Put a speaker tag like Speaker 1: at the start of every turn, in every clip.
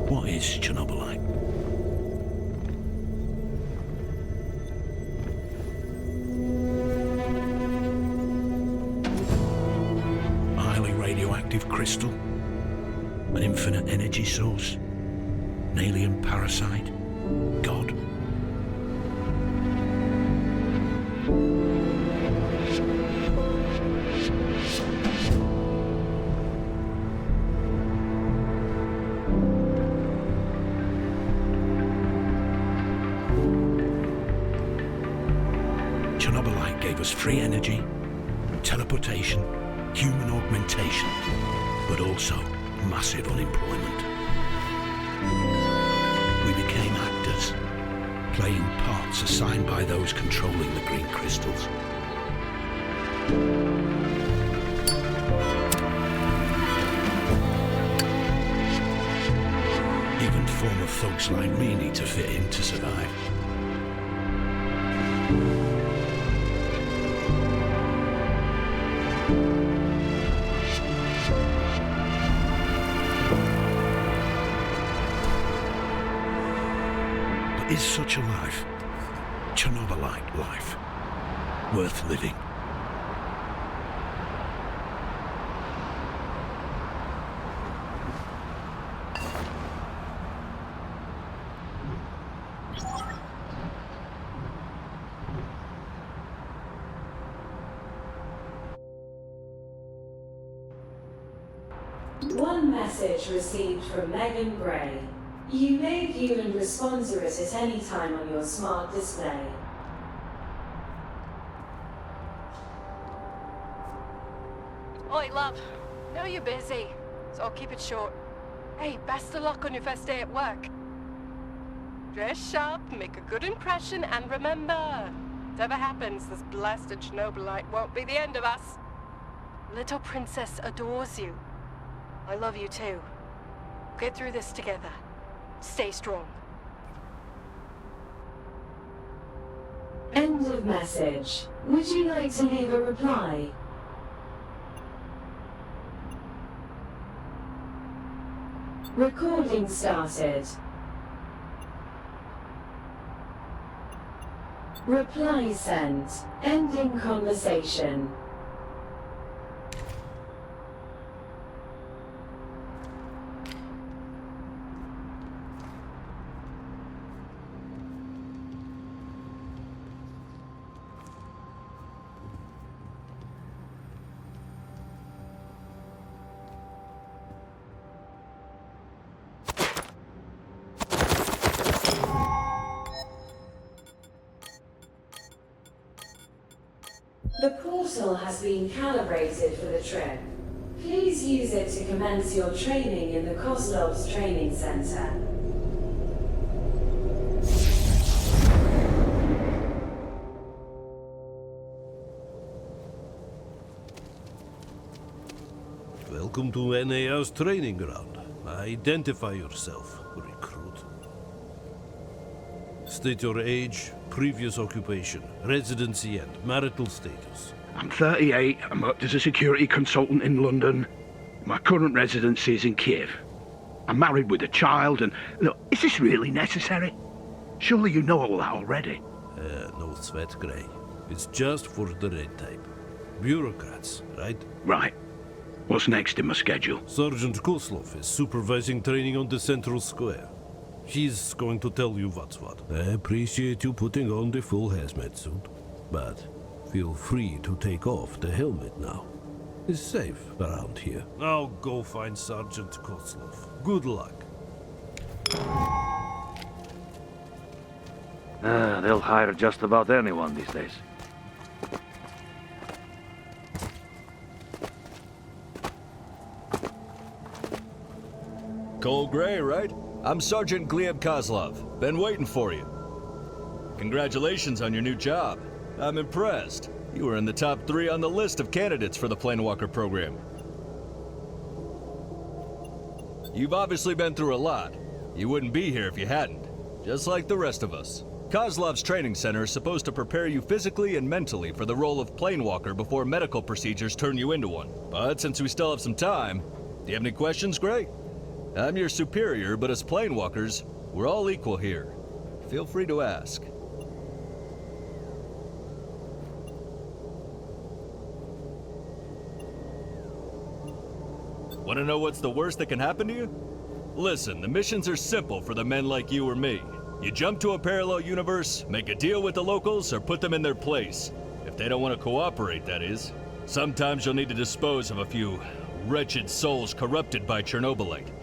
Speaker 1: What is Chernobylite? A highly radioactive crystal? An infinite energy source? An alien parasite? God? Chernobylite gave us free energy, teleportation, human augmentation, but also massive unemployment. We became actors, playing parts assigned by those controlling the green crystals. Even former thugs like me need to fit in to survive. Is such a life, Chernobylite life, worth living?
Speaker 2: One message received from Megan Gray. You may view and respond to it at any time on your smart display.
Speaker 3: Oi, love. Know you're busy, so I'll keep it short. Hey, best of luck on your first day at work. Dress sharp, make a good impression, and remember, whatever happens, this blasted Chernobylite won't be the end of us. Little princess adores you. I love you too. Get through this together. Stay strong.
Speaker 2: End of message. Would you like to leave a reply? Recording started. Reply sent. Ending conversation. The portal has been calibrated for the trip. Please use it to commence your training in the Kozlov's Training Center.
Speaker 4: Welcome to NAR's training ground. Identify yourself, recruit. State your age, previous occupation, residency, and marital status.
Speaker 1: I'm 38. I'm worked as a security consultant in London. My current residency is in Kiev. I'm married with a child and... Look, is this really necessary? Surely you know all that already.
Speaker 4: No sweat, Grey. It's just for the red type. Bureaucrats, right?
Speaker 1: Right. What's next in my schedule?
Speaker 4: Sergeant Koslov is supervising training on the Central Square. He's going to tell you what's what. I appreciate you putting on the full hazmat suit, but feel free to take off the helmet now. It's safe around here. Now go find Sergeant Koslov. Good luck.
Speaker 5: They'll hire just about anyone these days.
Speaker 6: Cole Gray, right? I'm Sergeant Gleb Kozlov. Been waiting for you. Congratulations on your new job. I'm impressed. You were in the top 3 on the list of candidates for the Planewalker program. You've obviously been through a lot. You wouldn't be here if you hadn't. Just like the rest of us. Kozlov's training center is supposed to prepare you physically and mentally for the role of Planewalker before medical procedures turn you into one. But since we still have some time, do you have any questions, Gray? I'm your superior, but as planewalkers, we're all equal here. Feel free to ask. Want to know what's the worst that can happen to you? Listen, the missions are simple for the men like you or me. You jump to a parallel universe, make a deal with the locals, or put them in their place. If they don't want to cooperate, that is. Sometimes you'll need to dispose of a few wretched souls corrupted by Chernobylite.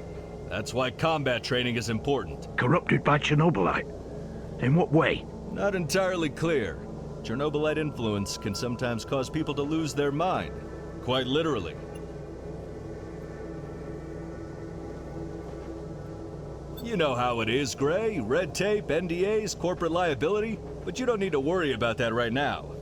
Speaker 6: That's why combat training is important.
Speaker 1: Corrupted by Chernobylite? In what way?
Speaker 6: Not entirely clear. Chernobylite influence can sometimes cause people to lose their mind. Quite literally. You know how it is, Gray. Red tape, NDAs, corporate liability. But you don't need to worry about that right now.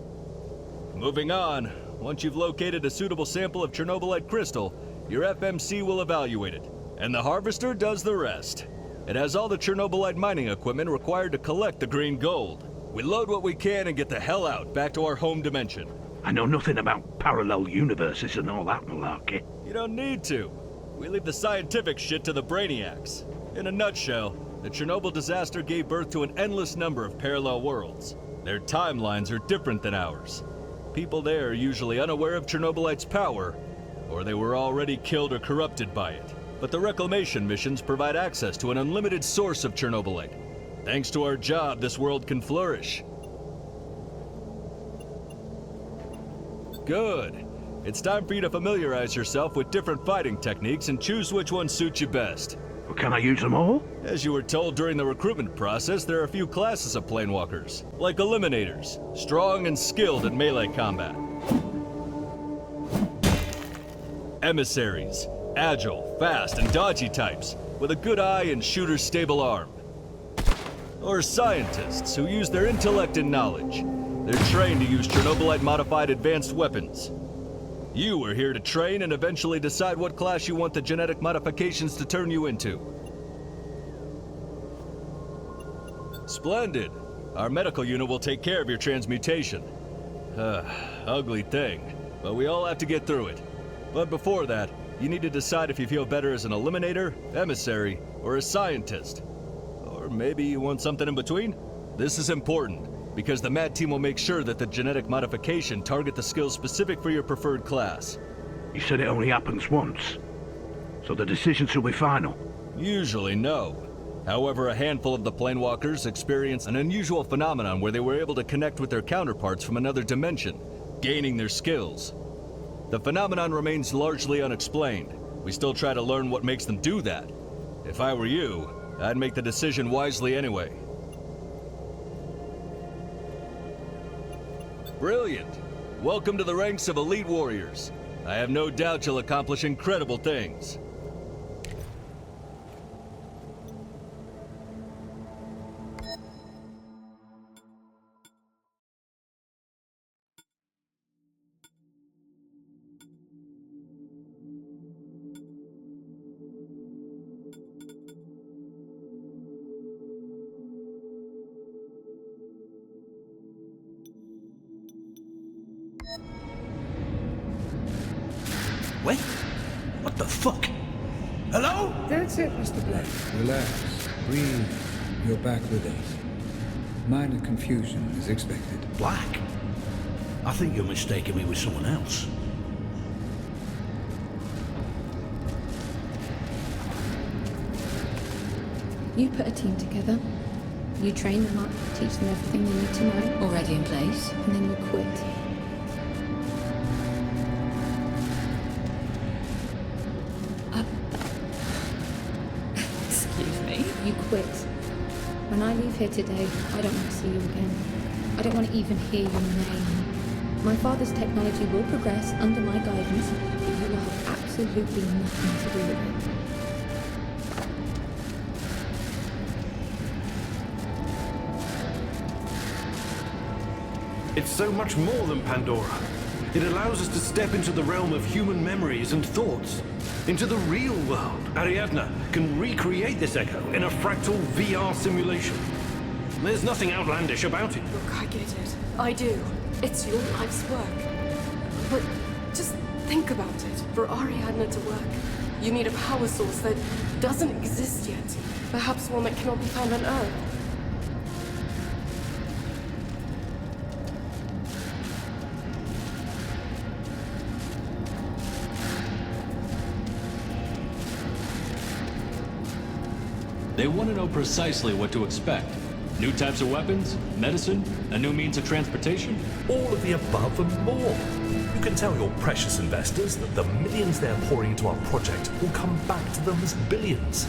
Speaker 6: Moving on. Once you've located a suitable sample of Chernobylite crystal, your FMC will evaluate it. And the harvester does the rest. It has all the Chernobylite mining equipment required to collect the green gold. We load what we can and get the hell out, back to our home dimension.
Speaker 1: I know nothing about parallel universes and all that malarkey.
Speaker 6: You don't need to. We leave the scientific shit to the brainiacs. In a nutshell, the Chernobyl disaster gave birth to an endless number of parallel worlds. Their timelines are different than ours. People there are usually unaware of Chernobylite's power, or they were already killed or corrupted by it. But the reclamation missions provide access to an unlimited source of Chernobylite. Thanks to our job, this world can flourish. Good. It's time for you to familiarize yourself with different fighting techniques and choose which one suits you best.
Speaker 1: Well, can I use them all?
Speaker 6: As you were told during the recruitment process, there are a few classes of planewalkers, like Eliminators, strong and skilled at melee combat. Emissaries, agile, fast, and dodgy types, with a good eye and shooter's stable arm. Or scientists, who use their intellect and knowledge. They're trained to use Chernobylite-modified advanced weapons. You are here to train and eventually decide what class you want the genetic modifications to turn you into. Splendid. Our medical unit will take care of your transmutation. Ugly thing, but we all have to get through it. But before that, you need to decide if you feel better as an eliminator, emissary, or a scientist. Or maybe you want something in between? This is important, because the MAD team will make sure that the genetic modification target the skills specific for your preferred class.
Speaker 1: You said it only happens once, so the decisions will be final.
Speaker 6: Usually no. However, a handful of the planewalkers experienced an unusual phenomenon where they were able to connect with their counterparts from another dimension, gaining their skills. The phenomenon remains largely unexplained. We still try to learn what makes them do that. If I were you, I'd make the decision wisely anyway. Brilliant! Welcome to the ranks of elite warriors. I have no doubt you'll accomplish incredible things.
Speaker 7: Wait, what the fuck? Hello?
Speaker 8: That's it, Mr. Blake. Relax. Breathe. You're back with us. Minor confusion is expected.
Speaker 7: Black? I think you're mistaking me with someone else.
Speaker 9: You put a team together. You train them up, teach them everything they need to know.
Speaker 10: Already in place?
Speaker 9: And then you quit. You quit. When I leave here today, I don't want to see you again. I don't want to even hear your name. My father's technology will progress under my guidance, but you will have absolutely nothing to do with it.
Speaker 4: It's so much more than Pandora. It allows us to step into the realm of human memories and thoughts. Into the real world. Ariadna can recreate this echo in a fractal VR simulation. There's nothing outlandish about it.
Speaker 3: Look, I get it. I do. It's your life's work. But just think about it. For Ariadna to work, you need a power source that doesn't exist yet. Perhaps one that cannot be found on Earth.
Speaker 6: They want to know precisely what to expect. New types of weapons, medicine, a new means of transportation.
Speaker 10: All of the above and more. You can tell your precious investors that the millions they're pouring into our project will come back to them as billions.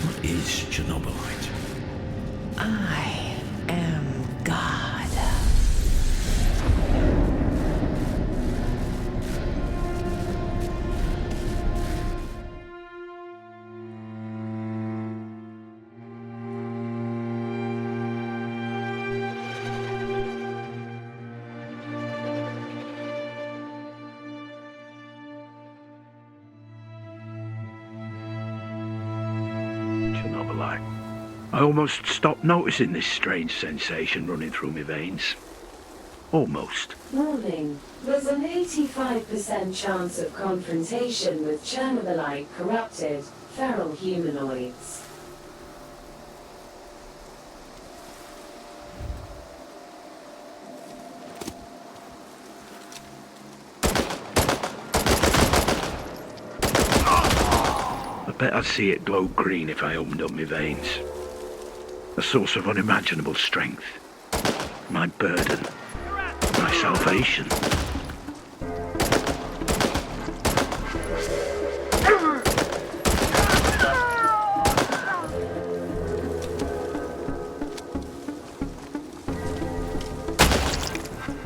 Speaker 7: What is Chernobylite?
Speaker 11: I am God.
Speaker 1: Chernobylite. I almost stopped noticing this strange sensation running through my veins. Almost.
Speaker 2: Warning. There's an 85% chance of confrontation with Chernobylite corrupted, feral humanoids.
Speaker 1: I bet I'd see it glow green if I opened up my veins. A source of unimaginable strength. My burden. My salvation.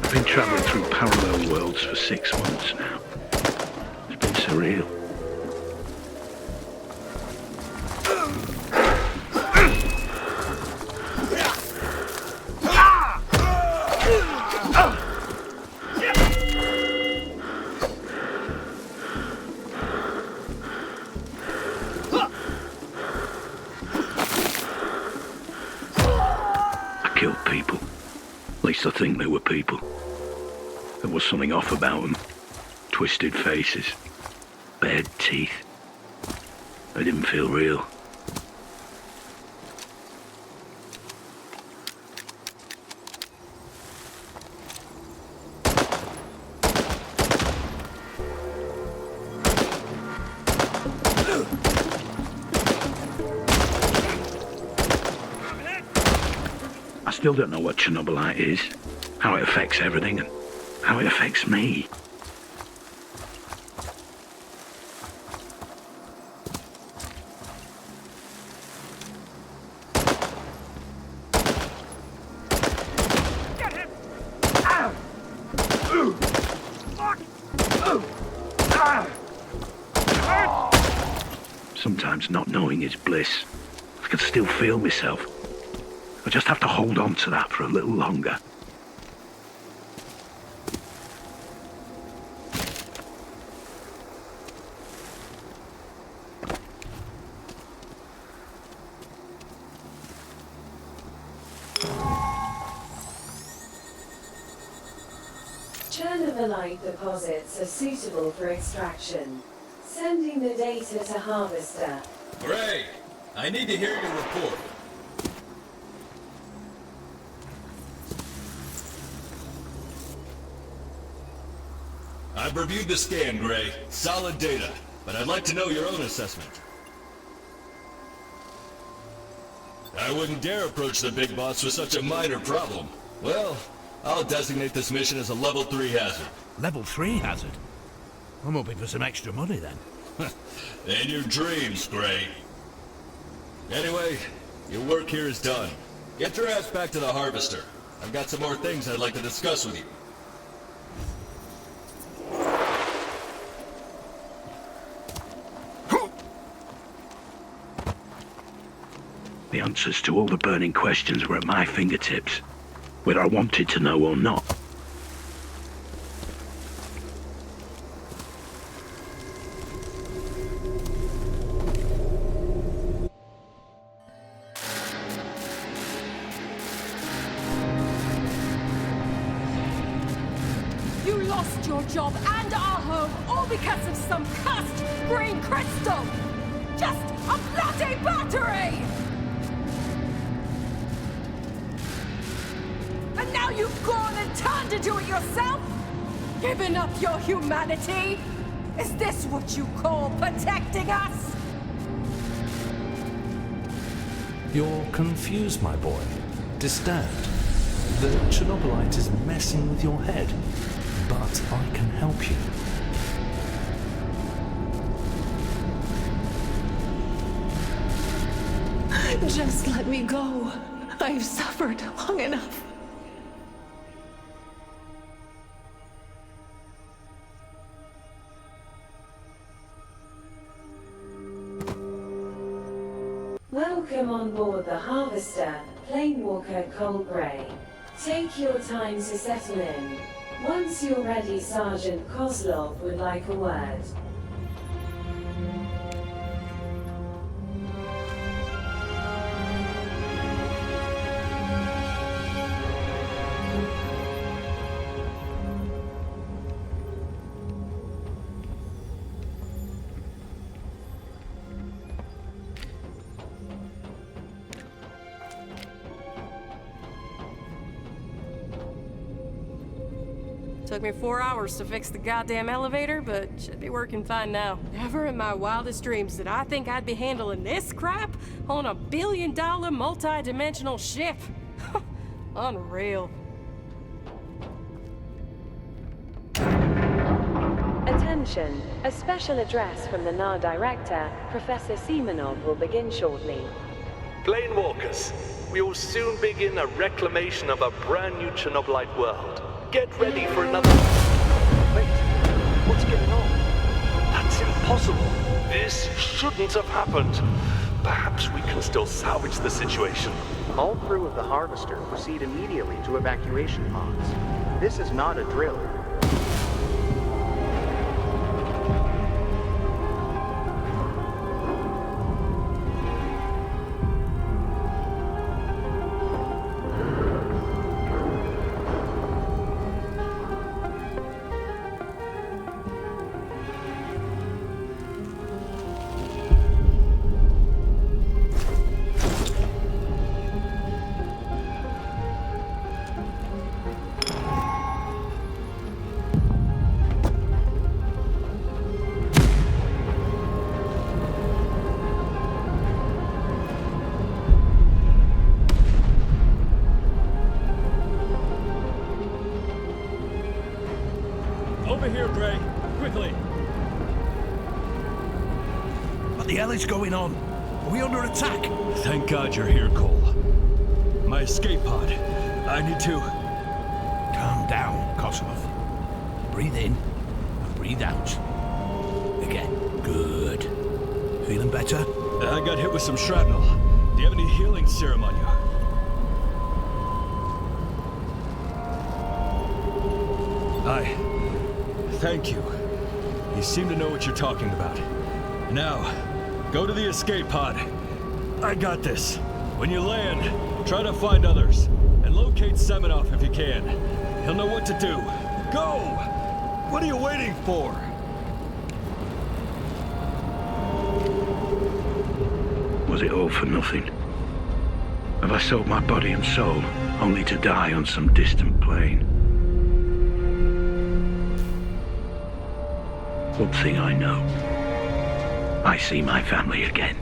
Speaker 1: I've been traveling through parallel worlds for 6 months now. It's been surreal. I killed people. At least I think they were people. There was something off about them. Twisted faces. Bared teeth. They didn't feel real. I still don't know what Chernobylite is, how it affects everything, and how it affects me. Sometimes not knowing is bliss. I can still feel myself. I just have to hold on to that for a little longer.
Speaker 2: Chernobylite deposits are suitable for extraction. Sending the data to Harvester.
Speaker 6: Gray, I need to hear your report. I've reviewed the scan, Gray. Solid data, but I'd like to know your own assessment. I wouldn't dare approach the big boss with such a minor problem. Well, I'll designate this mission as a level 3 hazard.
Speaker 7: Level 3 hazard? I'm hoping for some extra money then.
Speaker 6: In your dreams, Gray. Anyway, your work here is done. Get your ass back to the Harvester. I've got some more things I'd like to discuss with you.
Speaker 1: The answers to all the burning questions were at my fingertips, whether I wanted to know or not.
Speaker 3: You lost job and our home, all because of some cussed green crystal! Just a bloody battery! And now you've gone and turned to do it yourself? Giving up your humanity? Is this what you call protecting us?
Speaker 10: You're confused, my boy. Disturbed. The Chernobylite is messing with your head, but I can help you.
Speaker 11: Just let me go. I've suffered long enough.
Speaker 2: Welcome on board the Harvester, Planewalker Colbray. Take your time to settle in. Once you're ready, Sergeant Kozlov would like a word.
Speaker 3: Took me 4 hours to fix the goddamn elevator, but should be working fine now. Never in my wildest dreams did I think I'd be handling this crap on a billion-dollar multi-dimensional ship. Unreal.
Speaker 2: Attention, a special address from the NAR Director, Professor Semenov, will begin shortly.
Speaker 12: Planewalkers, we will soon begin a reclamation of a brand new Chernobylite world. Get ready for another... Wait, what's going on? That's impossible. This shouldn't have happened. Perhaps we can still salvage the situation.
Speaker 13: All crew of the Harvester proceed immediately to evacuation pods. This is not a drill.
Speaker 6: Over here, Gray. Quickly.
Speaker 7: What the hell is going on? Are we under attack?
Speaker 6: Thank God you're here, Cole. My escape pod. I need to...
Speaker 7: Calm down, Kozlov. Breathe in and breathe out. Again. Good. Feeling better?
Speaker 6: I got hit with some shrapnel. Do you have any healing serum on you? Thank you. You seem to know what you're talking about. Now, go to the escape pod. I got this. When you land, try to find others. And locate Semenov if you can. He'll know what to do. Go! What are you waiting for?
Speaker 1: Was it all for nothing? Have I sold my body and soul only to die on some distant plane? One thing I know. I see my family again.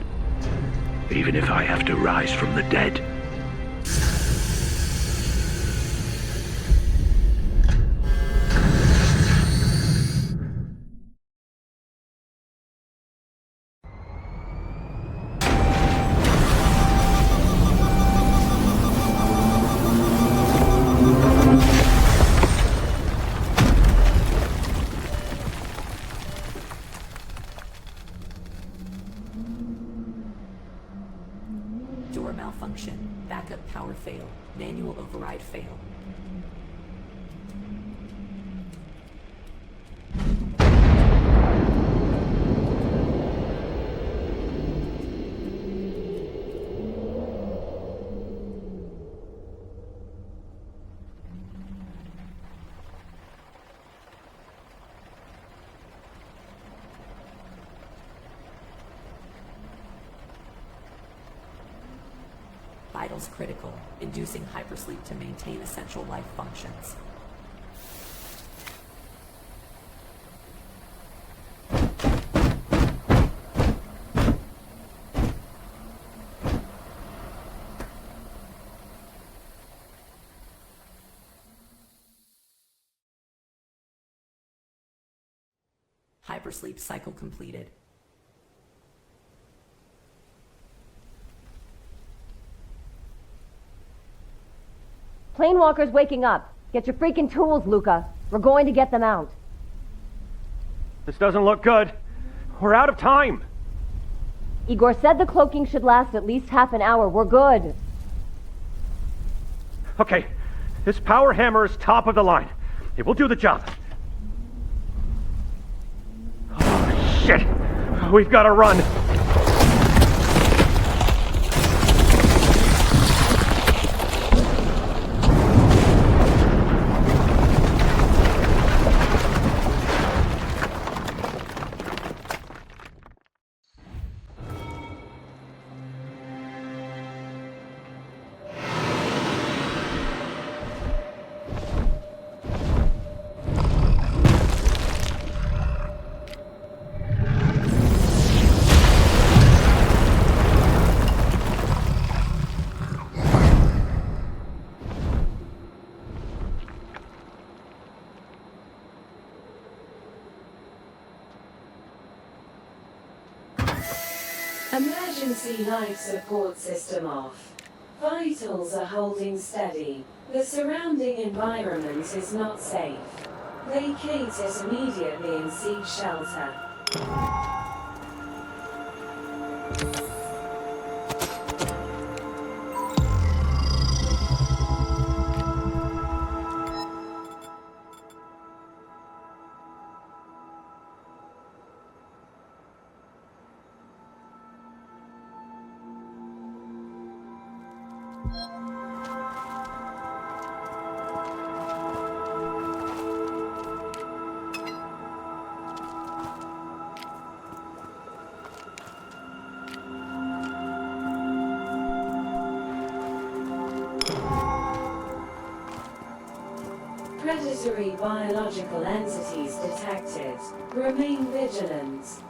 Speaker 1: Even if I have to rise from the dead.
Speaker 11: Door malfunction. Backup power fail. Manual override fail. vitals critical, inducing hypersleep to maintain essential life functions. Hypersleep cycle completed.
Speaker 14: Planewalker's waking up. Get your freaking tools, Luca. We're going to get them out.
Speaker 15: This doesn't look good. We're out of time.
Speaker 14: Igor said the cloaking should last at least half an hour. We're good.
Speaker 15: Okay, this power hammer is top of the line. It will do the job. Oh, shit! We've got to run.
Speaker 2: Emergency life support system off. Vitals are holding steady. The surrounding environment is not safe. Vacate it immediately and seek shelter. Predatory biological entities detected. Remain vigilant.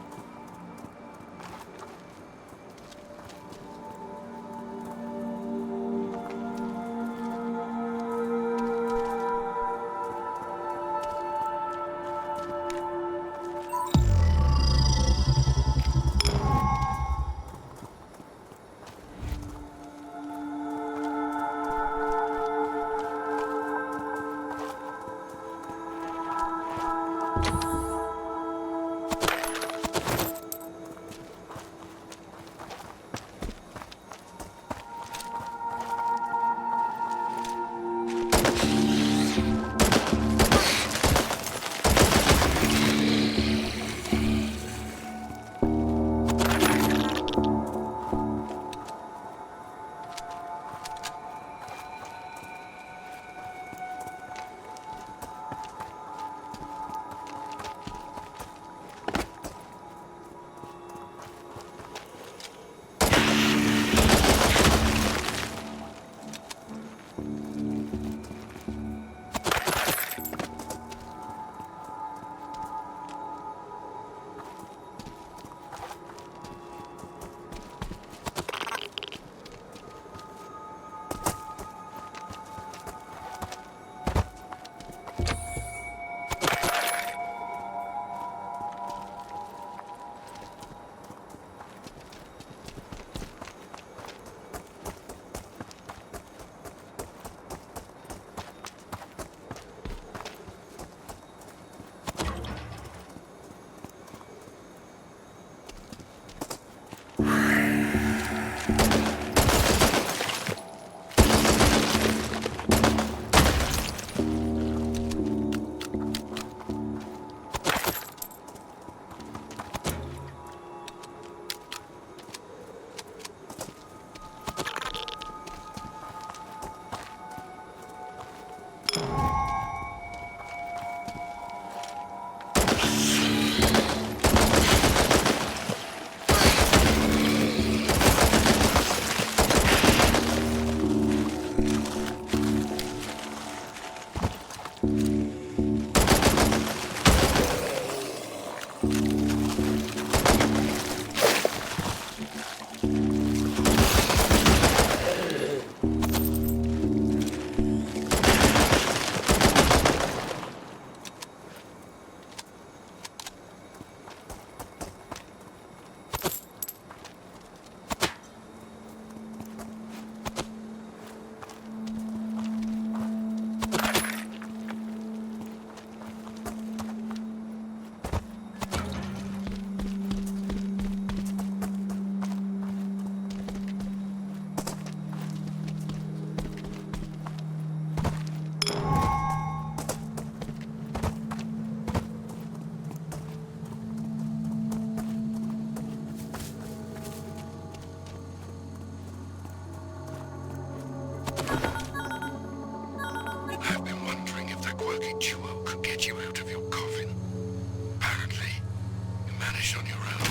Speaker 16: finish on your own.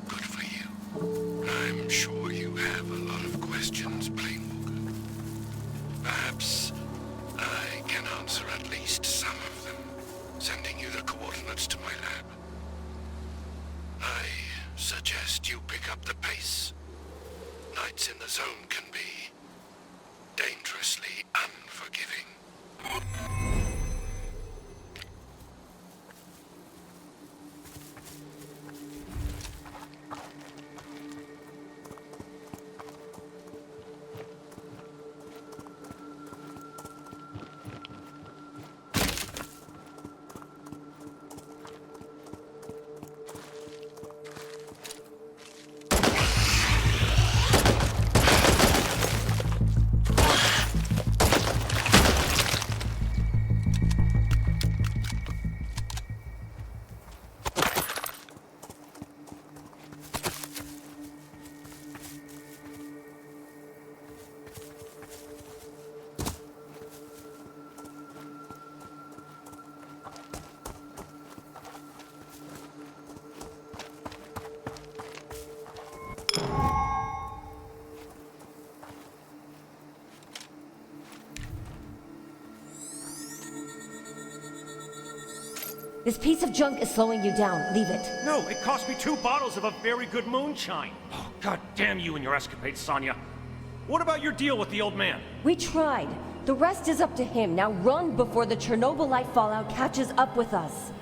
Speaker 16: Good for you. I'm sure you have a lot of questions, Planewalker. Perhaps I can answer at least some of them, sending you the coordinates to my lab. I suggest you pick up the pace. Nights in the zone can be dangerously unforgiving.
Speaker 14: This piece of junk is slowing you down. Leave it.
Speaker 15: No, it cost me 2 bottles of a very good moonshine. Oh, God damn you and your escapades, Sonya. What about your deal with the old man?
Speaker 14: We tried. The rest is up to him. Now run before the Chernobylite fallout catches up with us.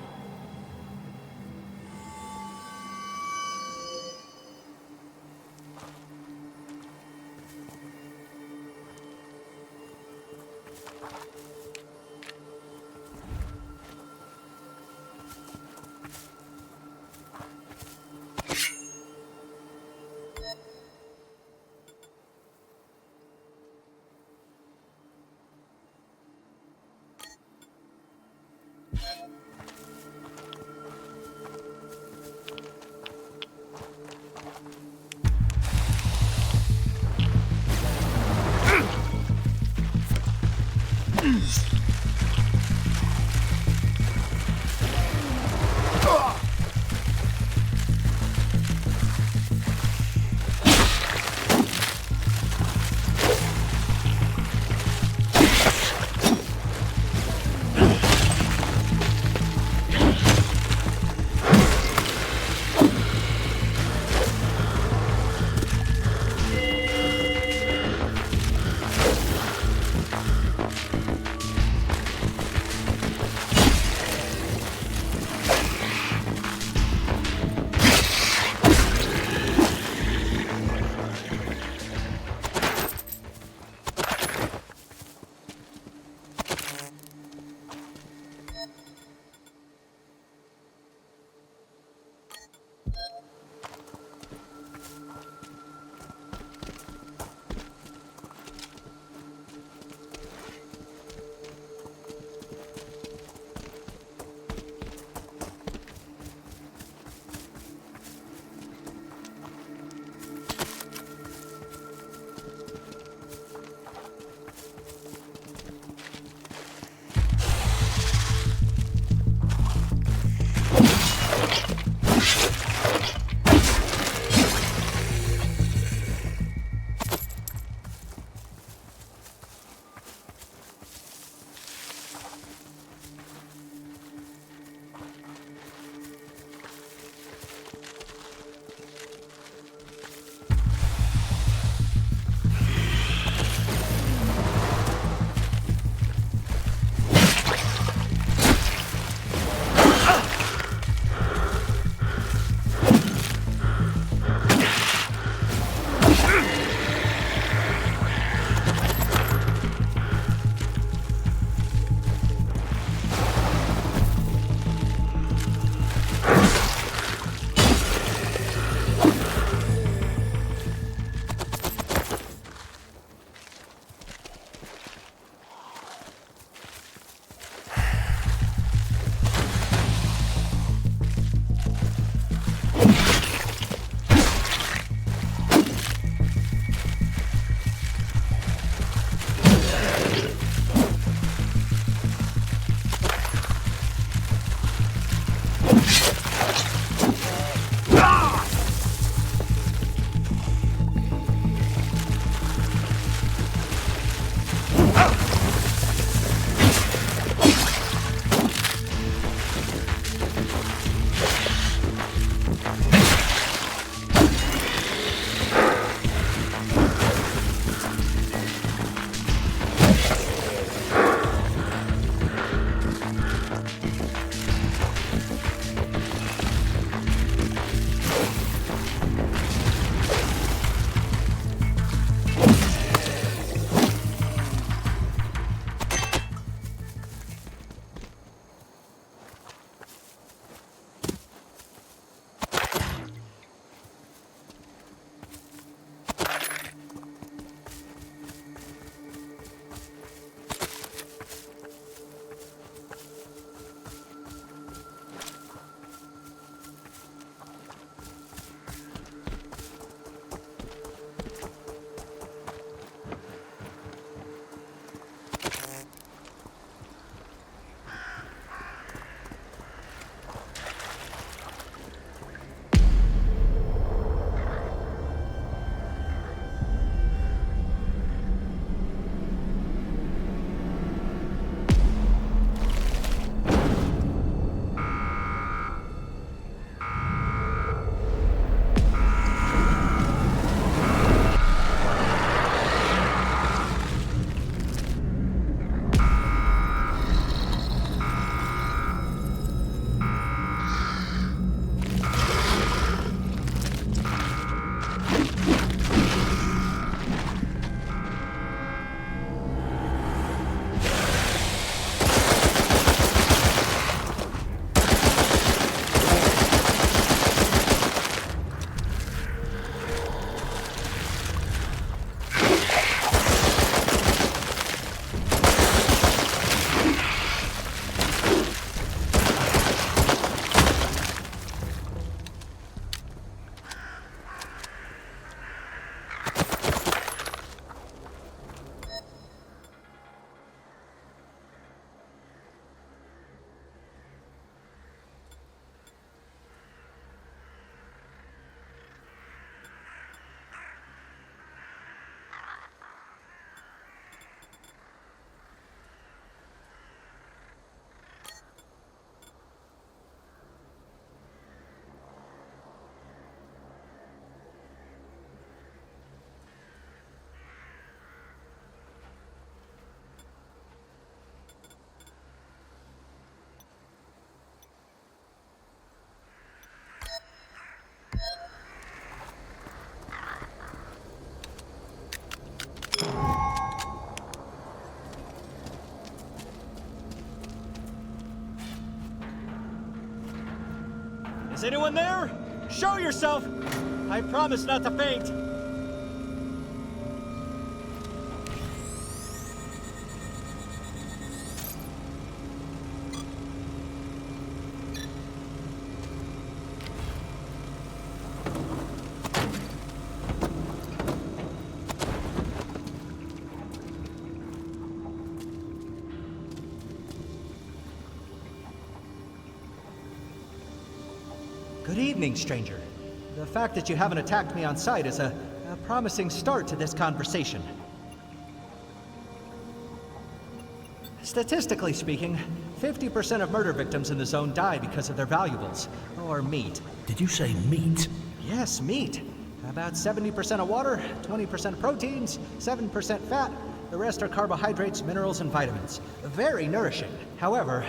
Speaker 17: Is anyone there? Show yourself! I promise not to faint. Good evening, stranger. The fact that you haven't attacked me on sight is a promising start to this conversation. Statistically speaking, 50% of murder victims in the zone die because of their valuables, or meat.
Speaker 7: Did you say meat?
Speaker 17: Yes, meat. About 70% of water, 20% proteins, 7% fat. The rest are carbohydrates, minerals, and vitamins. Very nourishing. However,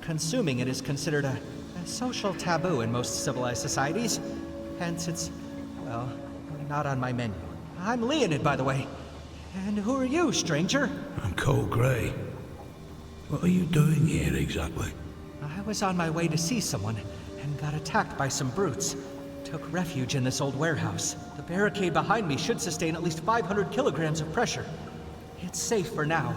Speaker 17: consuming it is considered a social taboo in most civilized societies. Hence, it's, well, not on my menu. I'm Leonid, by the way. And who are you, stranger?
Speaker 7: I'm Cole Gray. What are you doing here, exactly?
Speaker 17: I was on my way to see someone, and got attacked by some brutes. Took refuge in this old warehouse. The barricade behind me should sustain at least 500 kilograms of pressure. It's safe for now.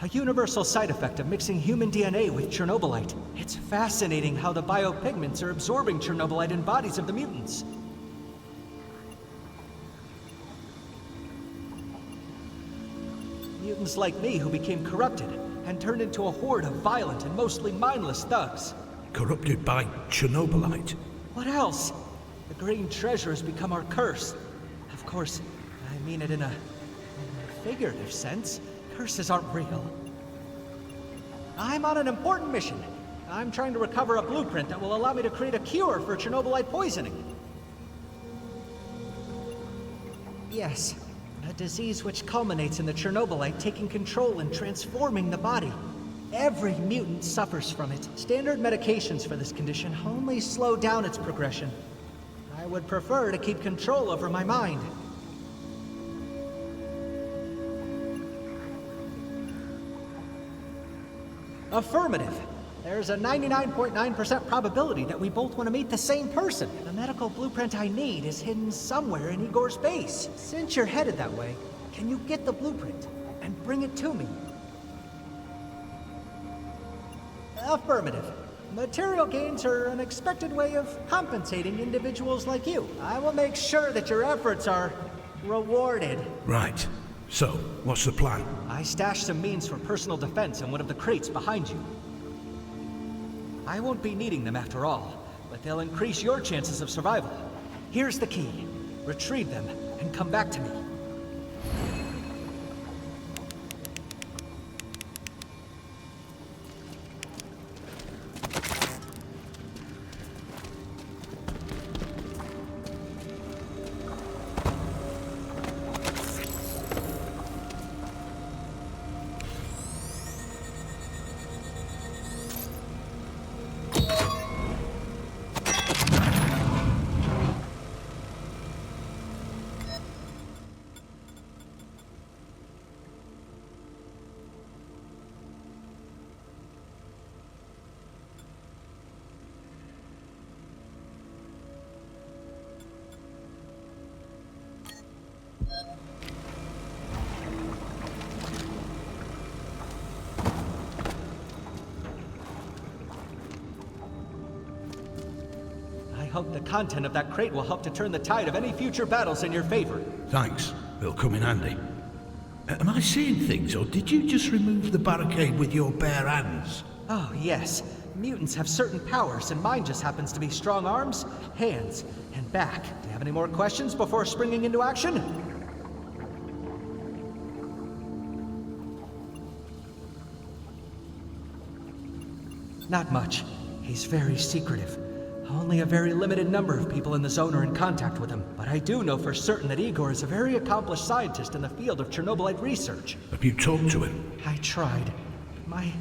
Speaker 17: A universal side effect of mixing human DNA with Chernobylite. It's fascinating how the biopigments are absorbing Chernobylite in bodies of the mutants. Mutants like me who became corrupted and turned into a horde of violent and mostly mindless thugs.
Speaker 7: Corrupted by Chernobylite?
Speaker 17: What else? The green treasure has become our curse. Of course, I mean it in a figurative sense. Curses aren't real. I'm on an important mission. I'm trying to recover a blueprint that will allow me to create a cure for Chernobylite poisoning. Yes, a disease which culminates in the Chernobylite taking control and transforming the body. Every mutant suffers from it. Standard medications for this condition only slow down its progression. I would prefer to keep control over my mind. Affirmative. There's a 99.9% probability that we both want to meet the same person. The medical blueprint I need is hidden somewhere in Igor's base. Since you're headed that way, can you get the blueprint and bring it to me? Affirmative. Material gains are an expected way of compensating individuals like you. I will make sure that your efforts are rewarded.
Speaker 7: Right. So, what's the plan?
Speaker 17: I stashed some means for personal defense in one of the crates behind you. I won't be needing them after all, but they'll increase your chances of survival. Here's the key. Retrieve them and come back to me. I hope the content of that crate will help to turn the tide of any future battles in your favor.
Speaker 7: Thanks. It'll come in handy. Am I seeing things, or did you just remove the barricade with your bare hands?
Speaker 17: Oh, yes. Mutants have certain powers, and mine just happens to be strong arms, hands, and back. Do you have any more questions before springing into action? Not much. He's very secretive. Only a very limited number of people in the zone are in contact with him, but I do know for certain that Igor is a very accomplished scientist in the field of Chernobylite research.
Speaker 7: Have you talked to him?
Speaker 17: I tried. My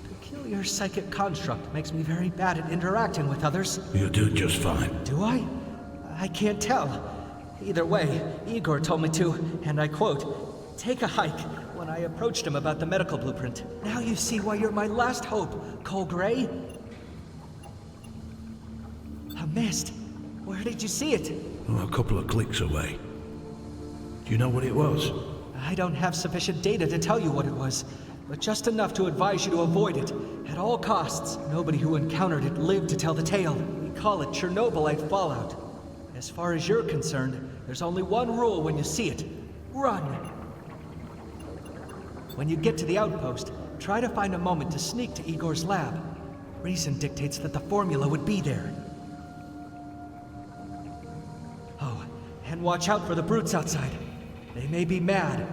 Speaker 17: peculiar psychic construct makes me very bad at interacting with others.
Speaker 7: You're doing just fine.
Speaker 17: Do I? I can't tell. Either way, Igor told me to, and I quote, "Take a hike when I approached him about the medical blueprint. Now you see why you're my last hope, Cole Gray. A mist. Where did you see it?
Speaker 7: Oh, a couple of clicks away. Do you know what it was?
Speaker 17: I don't have sufficient data to tell you what it was, but just enough to advise you to avoid it at all costs. Nobody who encountered it lived to tell the tale. We call it Chernobylite fallout. As far as you're concerned, there's only one rule when you see it. Run! When you get to the outpost, try to find a moment to sneak to Igor's lab. Reason dictates that the formula would be there. Oh, and watch out for the brutes outside. They may be mad,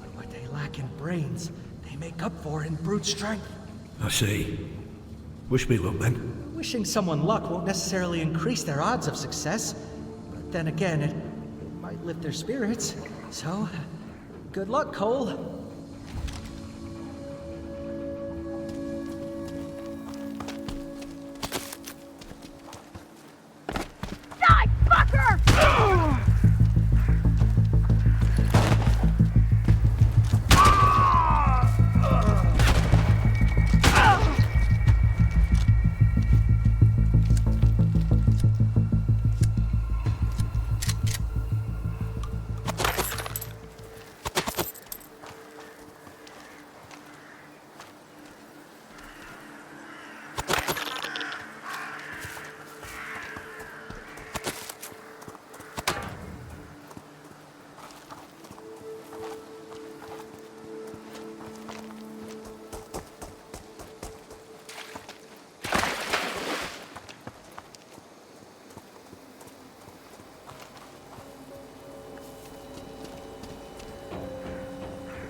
Speaker 17: but what they lack in brains, they make up for in brute strength.
Speaker 7: I see. Wish me luck then.
Speaker 17: Wishing someone luck won't necessarily increase their odds of success, but then again, it might lift their spirits. So, good luck, Cole.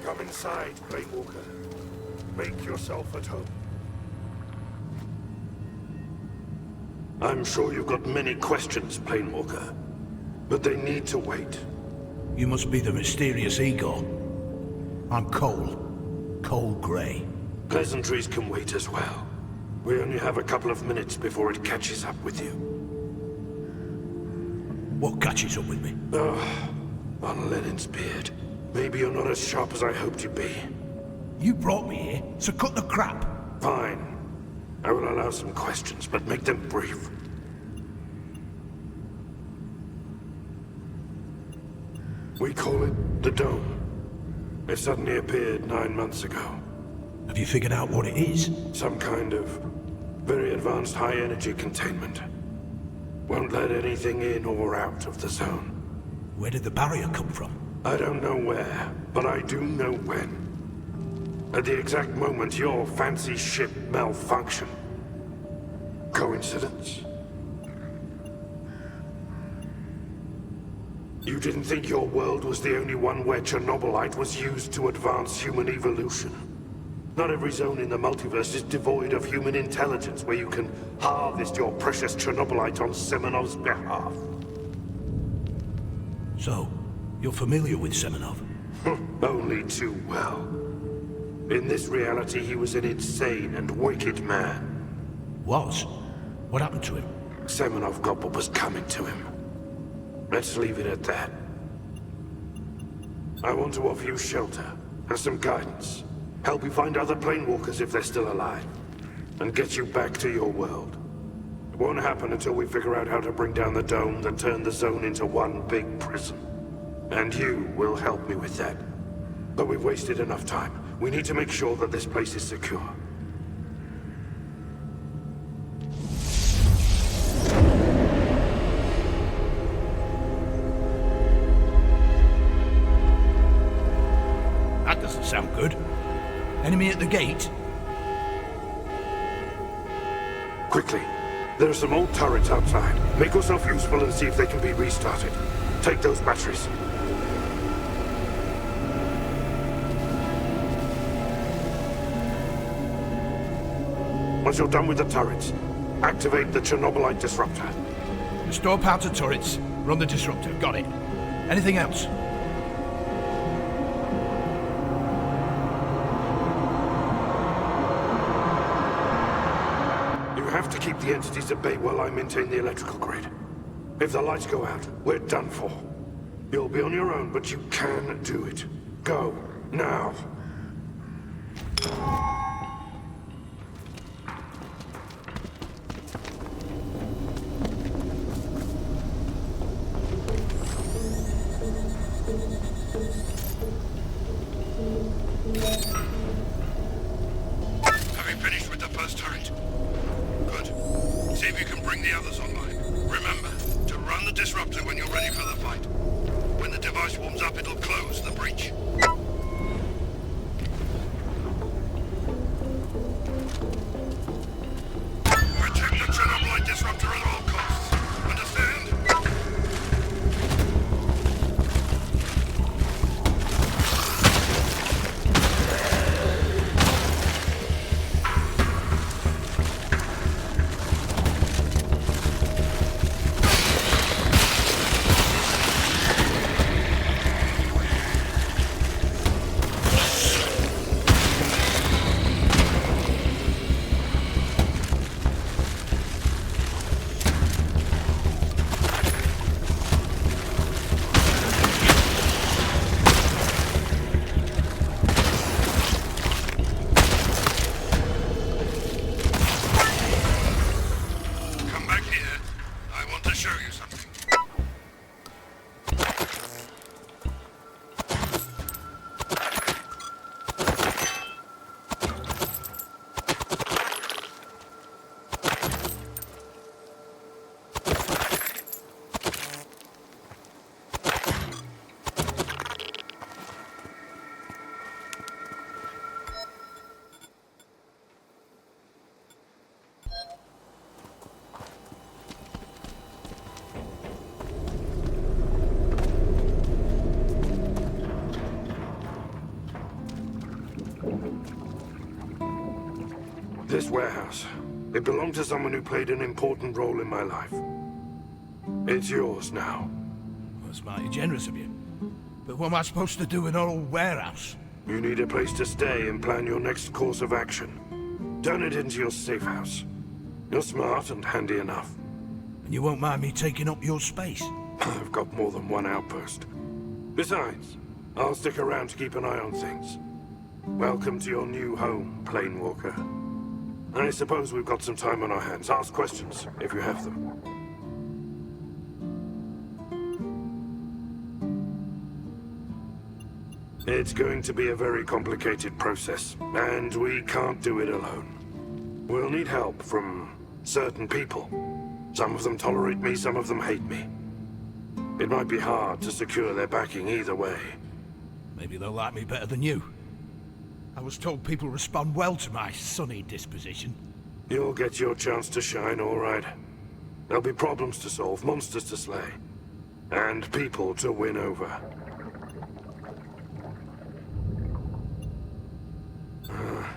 Speaker 16: Come inside, Planewalker. Make yourself at home. I'm sure you've got many questions, Planewalker, but they need to wait.
Speaker 7: You must be the mysterious Igor. I'm Cole. Cole Gray.
Speaker 16: Pleasantries can wait as well. We only have a couple of minutes before it catches up with you.
Speaker 7: What catches up with me?
Speaker 16: Oh, on Lenin's beard. Maybe you're not as sharp as I hoped you'd be.
Speaker 7: You brought me here, so cut the crap.
Speaker 16: Fine. I will allow some questions, but make them brief. We call it the Dome. It suddenly appeared 9 months ago.
Speaker 7: Have you figured out what it is?
Speaker 16: Some kind of very advanced high-energy containment. Won't let anything in or out of the zone.
Speaker 7: Where did the barrier come from?
Speaker 16: I don't know where, but I do know when. At the exact moment your fancy ship malfunctioned. Coincidence? You didn't think your world was the only one where Chernobylite was used to advance human evolution? Not every zone in the multiverse is devoid of human intelligence where you can harvest your precious Chernobylite on Semenov's behalf.
Speaker 7: So, you're familiar with Semenov?
Speaker 16: Only too well. In this reality, he was an insane and wicked man.
Speaker 7: Was? What happened to him?
Speaker 16: Semenov got what was coming to him. Let's leave it at that. I want to offer you shelter and some guidance. Help you find other planewalkers if they're still alive. And get you back to your world. It won't happen until we figure out how to bring down the dome that turned the zone into one big prison. And you will help me with that. But we've wasted enough time. We need to make sure that this place is secure.
Speaker 7: That doesn't sound good. Enemy at the gate?
Speaker 16: Quickly. There are some old turrets outside. Make yourself useful and see if they can be restarted. Take those batteries. Once you're done with the turrets, activate the Chernobylite disruptor.
Speaker 7: Restore power to turrets. Run the disruptor. Got it. Anything else?
Speaker 16: You have to keep the entities at bay while I maintain the electrical grid. If the lights go out, we're done for. You'll be on your own, but you can do it. Go, now. first turret. Good. See if you can bring the others online. Remember, to run the disruptor when you're ready for the fight. When the device warms up, it'll close the breach. Protect the Chernobylite disruptor at all costs. Understand?
Speaker 18: This warehouse, it belonged to someone who played an important role in my life. It's yours now.
Speaker 7: That's mighty generous of you. But what am I supposed to do in an old warehouse?
Speaker 18: You need a place to stay and plan your next course of action. Turn it into your safe house. You're smart and handy enough.
Speaker 7: And you won't mind me taking up your space?
Speaker 18: I've got more than one outpost. Besides, I'll stick around to keep an eye on things. Welcome to your new home, Planewalker. I suppose we've got some time on our hands. Ask questions, if you have them. It's going to be a very complicated process, and we can't do it alone. We'll need help from certain people. Some of them tolerate me, some of them hate me. It might be hard to secure their backing either way.
Speaker 7: Maybe they'll like me better than you. I was told people respond well to my sunny disposition.
Speaker 18: You'll get your chance to shine, all right. There'll be problems to solve, monsters to slay, and people to win over.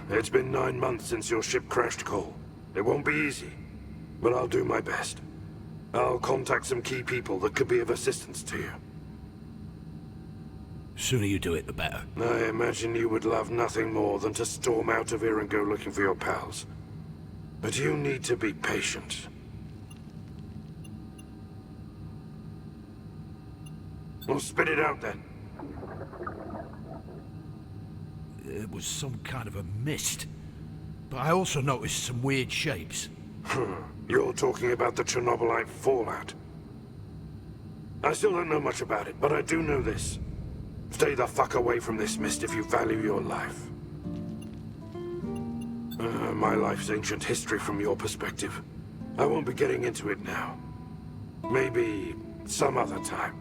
Speaker 18: It's been 9 months since your ship crashed, Cole. It won't be easy, but I'll do my best. I'll contact some key people that could be of assistance to you.
Speaker 7: The sooner you do it, the better.
Speaker 18: I imagine you would love nothing more than to storm out of here and go looking for your pals. But you need to be patient. Well, spit it out then.
Speaker 7: It was some kind of a mist. But I also noticed some weird shapes.
Speaker 18: You're talking about the Chernobylite fallout. I still don't know much about it, but I do know this. Stay the fuck away from this mist if you value your life. My life's ancient history from your perspective. I won't be getting into it now. Maybe some other time.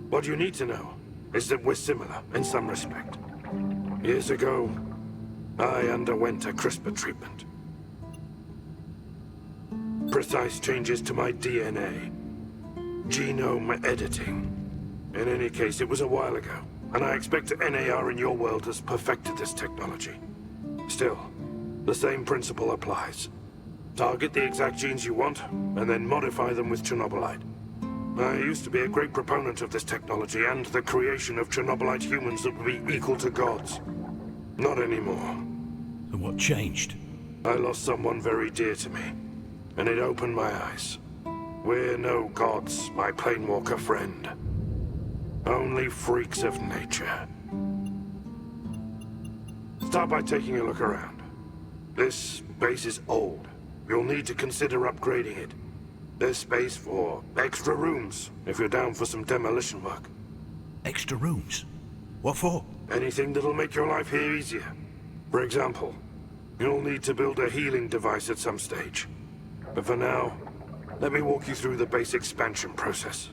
Speaker 18: What you need to know is that we're similar in some respect. Years ago, I underwent a CRISPR treatment. Precise changes to my DNA. Genome editing. In any case, it was a while ago, and I expect NAR in your world has perfected this technology. Still, the same principle applies. Target the exact genes you want, and then modify them with Chernobylite. I used to be a great proponent of this technology and the creation of Chernobylite humans that would be equal to gods. Not anymore.
Speaker 7: And what changed?
Speaker 18: I lost someone very dear to me, and it opened my eyes. We're no gods, my Planewalker friend. Only freaks of nature. Start by taking a look around. This base is old. You'll need to consider upgrading it. There's space for extra rooms, if you're down for some demolition work.
Speaker 7: Extra rooms? What for?
Speaker 18: Anything that'll make your life here easier. For example, You'll need to build a healing device at some stage. But for now, let me walk you through the base expansion process.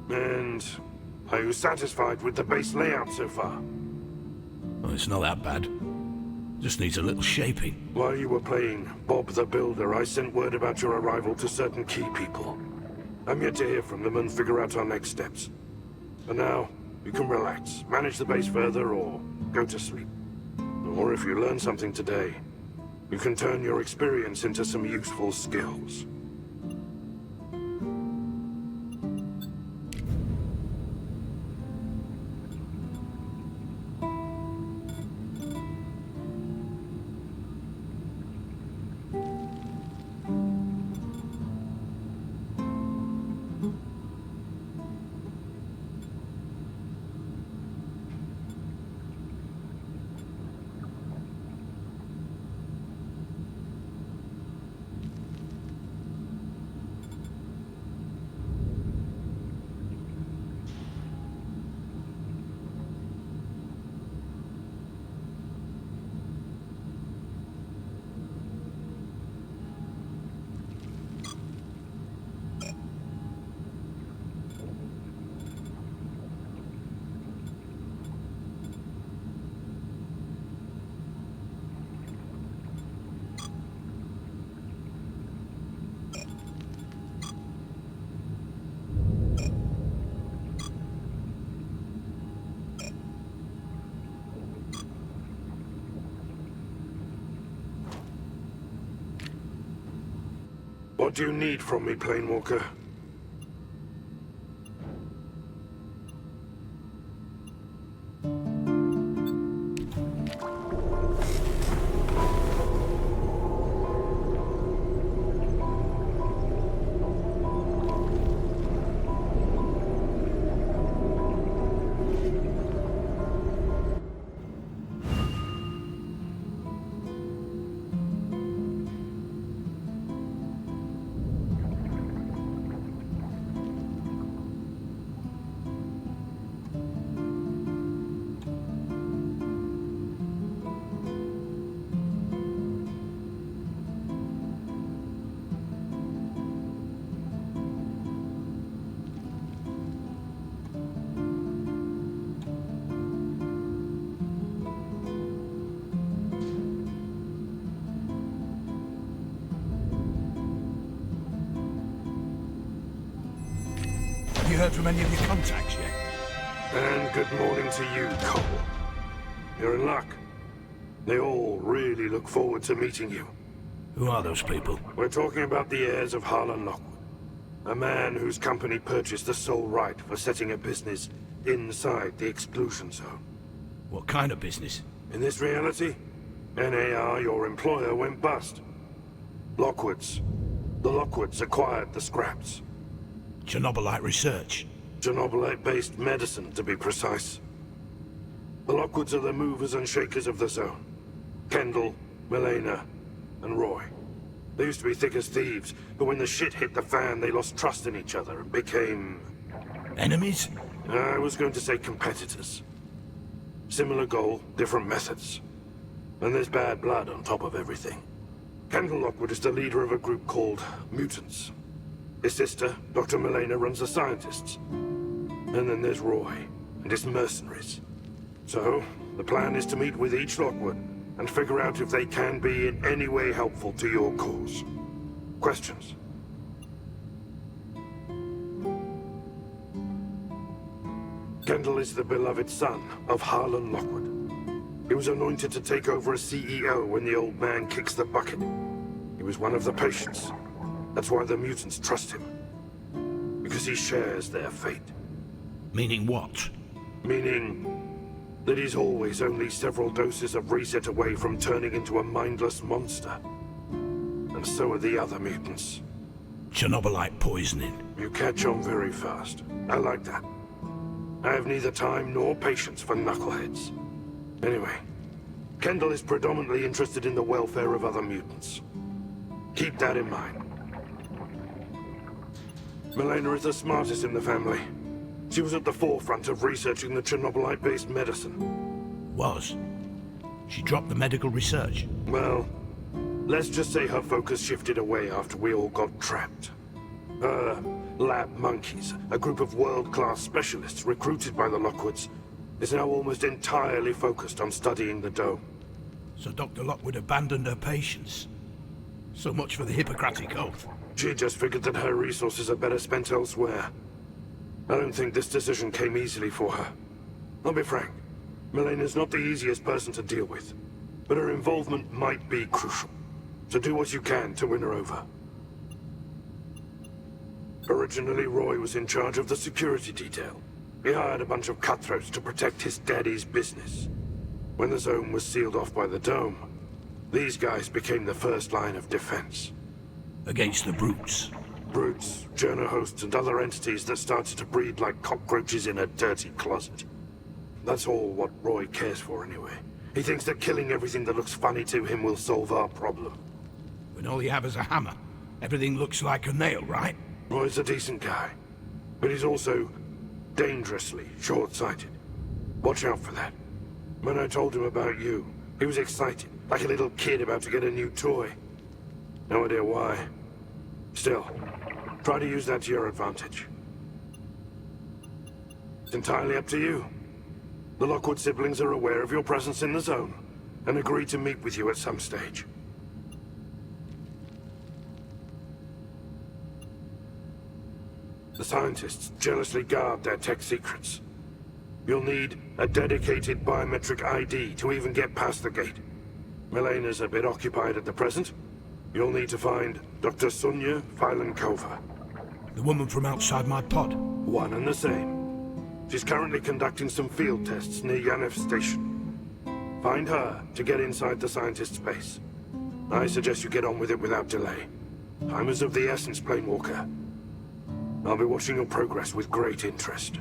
Speaker 18: And are you satisfied with the base layout so far?
Speaker 7: Well, it's not that bad. Just needs a little shaping.
Speaker 18: While you were playing Bob the Builder, I sent word about your arrival to certain key people. I'm yet to hear from them and figure out our next steps. For now, you can relax, manage the base further, or go to sleep. Or if you learn something today, you can turn your experience into some useful skills. What do you need from me, Planewalker?
Speaker 7: heard from any of your contacts yet?
Speaker 18: And good morning to you, Cole. You're in luck. They all really look forward to meeting you.
Speaker 7: Who are those people?
Speaker 18: We're talking about the heirs of Harlan Lockwood. A man whose company purchased the sole right for setting a business inside the Exclusion Zone.
Speaker 7: What kind of business?
Speaker 18: In this reality, NAR, your employer, went bust. Lockwoods. The Lockwoods acquired the scraps.
Speaker 7: Chernobylite research.
Speaker 18: Chernobylite-based medicine, to be precise. The Lockwoods are the movers and shakers of the zone. Kendall, Milena, and Roy. They used to be thick as thieves, but when the shit hit the fan, they lost trust in each other and became...
Speaker 7: Enemies?
Speaker 18: I was going to say competitors. Similar goal, different methods. And there's bad blood on top of everything. Kendall Lockwood is the leader of a group called Mutants. His sister, Dr. Milena, runs the scientists. And then there's Roy and his mercenaries. So, the plan is to meet with each Lockwood and figure out if they can be in any way helpful to your cause. Questions? Kendall is the beloved son of Harlan Lockwood. He was anointed to take over as CEO when the old man kicks the bucket. He was one of the patients. That's why the mutants trust him. Because he shares their fate.
Speaker 7: Meaning what?
Speaker 18: Meaning that he's always only several doses of reset away from turning into a mindless monster. And so are the other mutants.
Speaker 7: Chernobylite poisoning.
Speaker 18: You catch on very fast. I like that. I have neither time nor patience for knuckleheads. Anyway, Kendall is predominantly interested in the welfare of other mutants. Keep that in mind. Milena is the smartest in the family. She was at the forefront of researching the Chernobylite-based medicine.
Speaker 7: Was? She dropped the medical research?
Speaker 18: Well, let's just say her focus shifted away after we all got trapped. Her lab monkeys, a group of world-class specialists recruited by the Lockwoods, is now almost entirely focused on studying the dome.
Speaker 7: So Dr. Lockwood abandoned her patients? So much for the Hippocratic Oath.
Speaker 18: She just figured that her resources are better spent elsewhere. I don't think this decision came easily for her. I'll be frank, Milena's not the easiest person to deal with, but her involvement might be crucial. So do what you can to win her over. Originally, Roy was in charge of the security detail. He hired a bunch of cutthroats to protect his daddy's business. When the zone was sealed off by the dome, these guys became the first line of defense.
Speaker 7: Against the brutes?
Speaker 18: Brutes, journo hosts, and other entities that started to breed like cockroaches in a dirty closet. That's all what Roy cares for anyway. He thinks that killing everything that looks funny to him will solve our problem.
Speaker 7: When all you have is a hammer, everything looks like a nail, right?
Speaker 18: Roy's a decent guy, but he's also dangerously short-sighted. Watch out for that. When I told him about you, he was excited, like a little kid about to get a new toy. No idea why. Still, try to use that to your advantage. It's entirely up to you. The Lockwood siblings are aware of your presence in the zone, and agreed to meet with you at some stage. The scientists jealously guard their tech secrets. You'll need a dedicated biometric ID to even get past the gate. Milena's a bit occupied at the present. You'll need to find Dr. Sonia Filenkova.
Speaker 7: The woman from outside my pod?
Speaker 18: One and the same. She's currently conducting some field tests near Yanev Station. Find her to get inside the scientist's base. I suggest you get on with it without delay. Time is of the essence, Planewalker. I'll be watching your progress with great interest.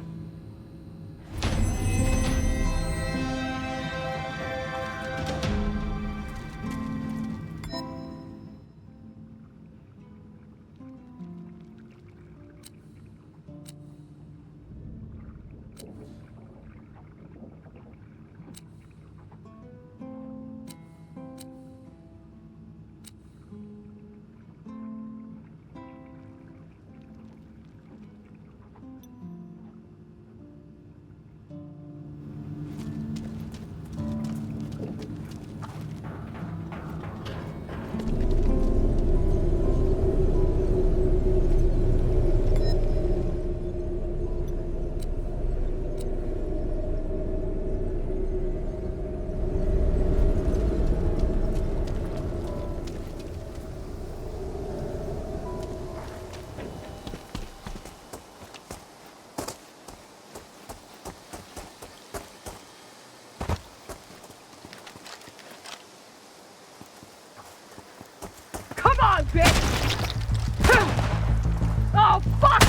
Speaker 19: on, bitch! Oh, fuck!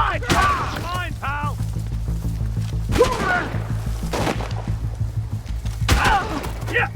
Speaker 15: Mine, pal! Yeah!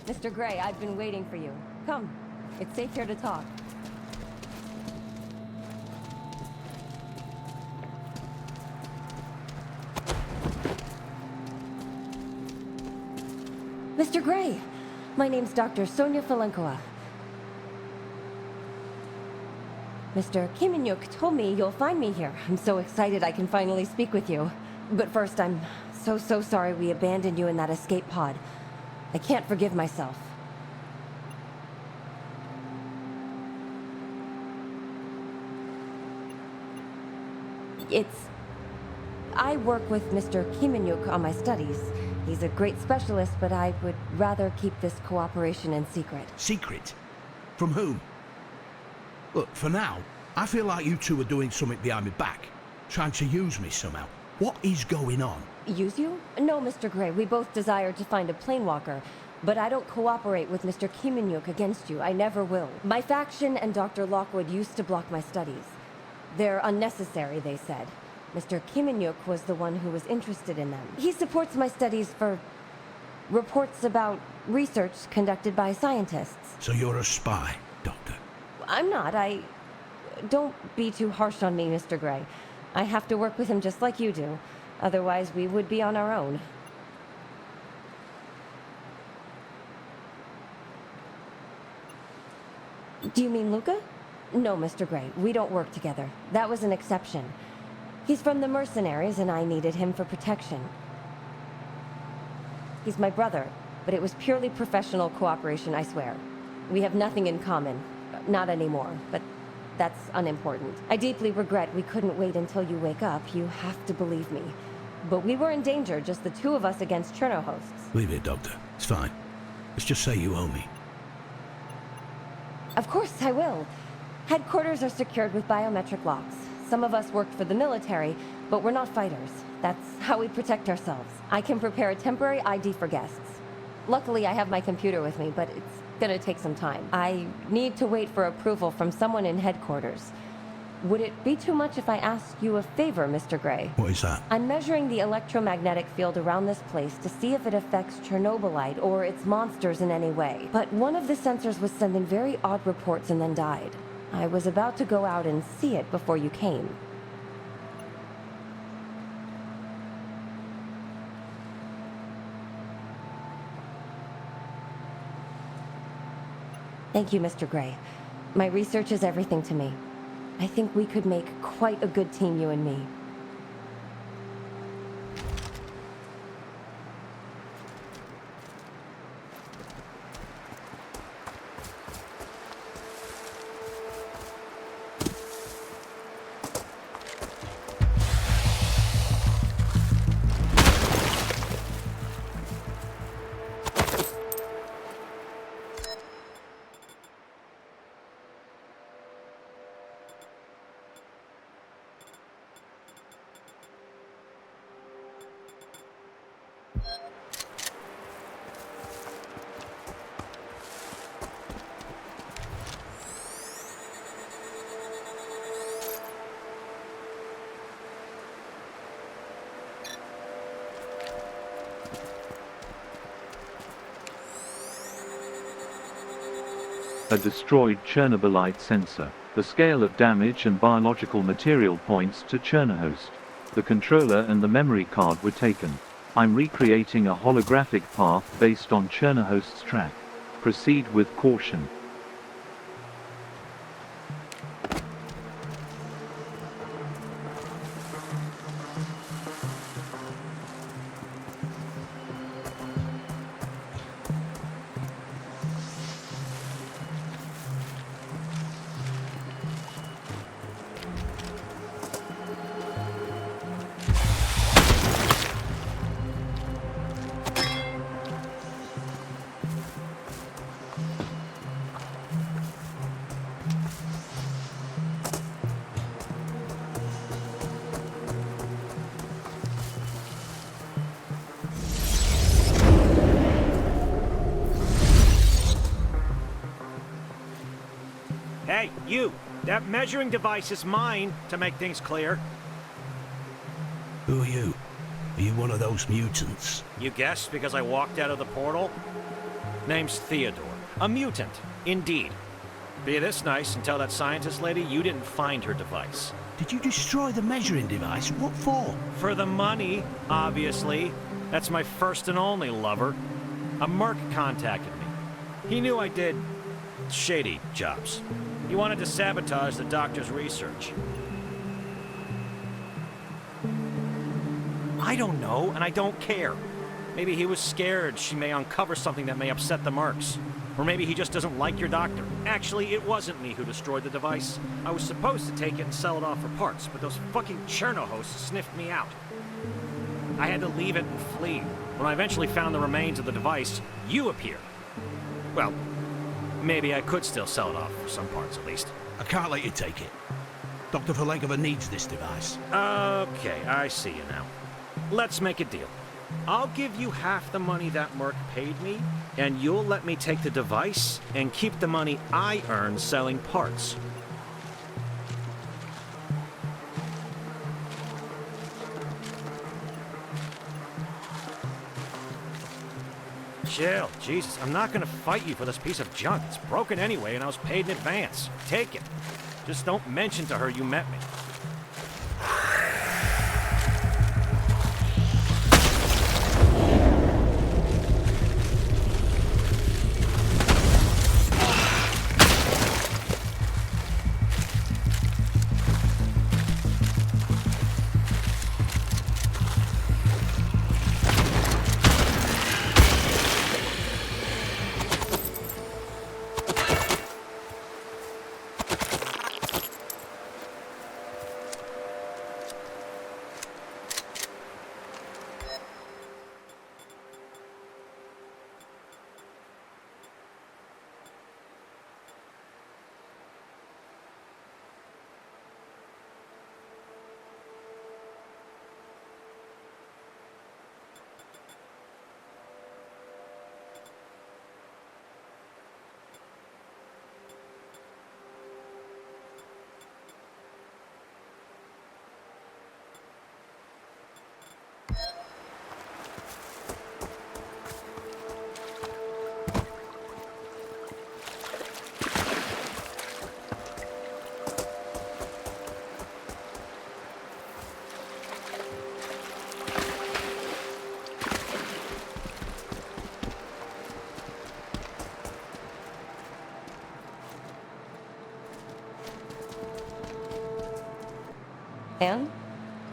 Speaker 14: Mr. Gray, I've been waiting for you. Come. It's safe here to talk. Mr. Gray, my name's Dr. Sonia Falenkova. Mr. Kiminyuk told me you'll find me here. I'm so excited I can finally speak with you. But first, I'm so sorry we abandoned you in that escape pod. I can't forgive myself. I work with Mr. Kiminyuk on my studies. He's a great specialist, but I would rather keep this cooperation in secret.
Speaker 7: Secret? From whom? Look, for now, I feel like you two are doing something behind my back. Trying to use me somehow. What is going on?
Speaker 14: Use you? No, Mr. Gray. We both desire to find a planewalker. But I don't cooperate with Mr. Kiminyuk against you. I never will. My faction and Dr. Lockwood used to block my studies. They're unnecessary, they said. Mr. Kiminyuk was the one who was interested in them. He supports my studies for reports about research conducted by scientists.
Speaker 7: So you're a spy, Doctor?
Speaker 14: I'm not. Don't be too harsh on me, Mr. Gray. I have to work with him just like you do. Otherwise, we would be on our own. Do you mean Luca? No, Mr. Gray. We don't work together. That was an exception. He's from the mercenaries, and I needed him for protection. He's my brother, but it was purely professional cooperation, I swear. We have nothing in common. Not anymore, but that's unimportant. I deeply regret we couldn't wait until you wake up. You have to believe me. But we were in danger, just the two of us against Cherno hosts.
Speaker 7: Leave it, Doctor. It's fine. Let's just say you owe me.
Speaker 14: Of course, I will. Headquarters are secured with biometric locks. Some of us worked for the military, but we're not fighters. That's how we protect ourselves. I can prepare a temporary ID for guests. Luckily, I have my computer with me, but it's gonna take some time. I need to wait for approval from someone in headquarters. Would it be too much if I asked you a favor, Mr. Gray?
Speaker 7: What is that?
Speaker 14: I'm measuring the electromagnetic field around this place to see if it affects Chernobylite or its monsters in any way. But one of the sensors was sending very odd reports and then died. I was about to go out and see it before you came. Thank you, Mr. Gray. My research is everything to me. I think we could make quite a good team, you and me.
Speaker 5: A destroyed Chernobylite sensor. The scale of damage and biological material points to Chernohost. The controller and the memory card were taken. I'm recreating a holographic path based on Chernohost's track. Proceed with caution.
Speaker 15: Hey, you! That measuring device is mine, to make things clear.
Speaker 7: Who are you? Are you one of those mutants?
Speaker 15: You guessed because I walked out of the portal? Name's Theodore. A mutant, indeed. Be this nice and tell that scientist lady you didn't find her device.
Speaker 7: Did you destroy the measuring device? What for?
Speaker 15: For the money, obviously. That's my first and only lover. A merc contacted me. He knew I did shady jobs. He wanted to sabotage the doctor's research. I don't know, and I don't care. Maybe he was scared she may uncover something that may upset the mercs. Or maybe he just doesn't like your doctor. Actually, it wasn't me who destroyed the device. I was supposed to take it and sell it off for parts, but those fucking Chernohosts sniffed me out. I had to leave it and flee. When I eventually found the remains of the device, you appeared. Well, maybe I could still sell it off for some parts at least.
Speaker 7: I can't let you take it. Dr. Verlegova needs this device.
Speaker 15: Okay, I see you now. Let's make a deal. I'll give you half the money that merc paid me, and you'll let me take the device and keep the money I earn selling parts. Chill, Jesus, I'm not gonna fight you for this piece of junk. It's broken anyway, and I was paid in advance. Take it. Just don't mention to her you met me.
Speaker 14: And?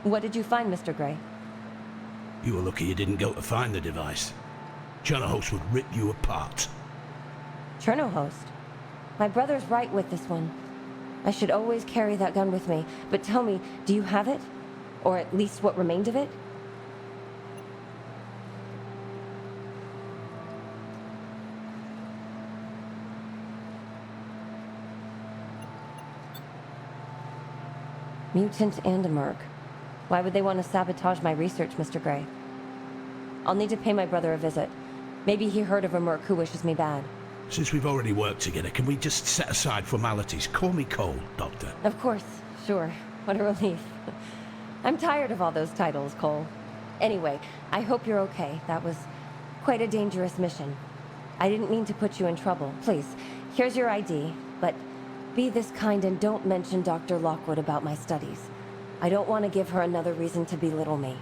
Speaker 14: What did you find, Mr. Gray?
Speaker 7: You were lucky you didn't go to find the device. Chernohost would rip you apart.
Speaker 14: Chernohost? My brother's right with this one. I should always carry that gun with me. But tell me, do you have it? Or at least what remained of it? Mutant and a merc. Why would they want to sabotage my research, Mr. Gray? I'll need to pay my brother a visit. Maybe he heard of a merc who wishes me bad.
Speaker 7: Since we've already worked together, can we just set aside formalities? Call me Cole, Doctor.
Speaker 14: Of course, sure. What a relief. I'm tired of all those titles, Cole. Anyway, I hope you're okay. That was quite a dangerous mission. I didn't mean to put you in trouble. Please, Here's your ID, but be this kind and don't mention Dr. Lockwood about my studies. I don't want to give her another reason to belittle me.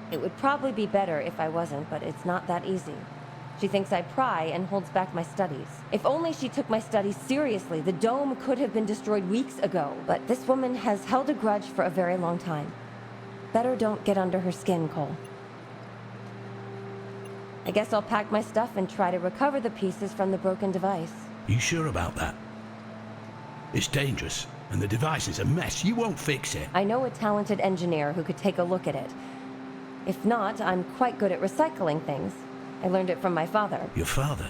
Speaker 14: It would probably be better if I wasn't, but it's not that easy. She thinks I pry and holds back my studies. If only she took my studies seriously, the dome could have been destroyed weeks ago. But this woman has held a grudge for a very long time. Better don't get under her skin, Cole. I guess I'll pack my stuff and try to recover the pieces from the broken device.
Speaker 7: You sure about that? It's dangerous, and the device is a mess. You won't fix it.
Speaker 14: I know a talented engineer who could take a look at it. If not, I'm quite good at recycling things. I learned it from my father.
Speaker 7: Your father?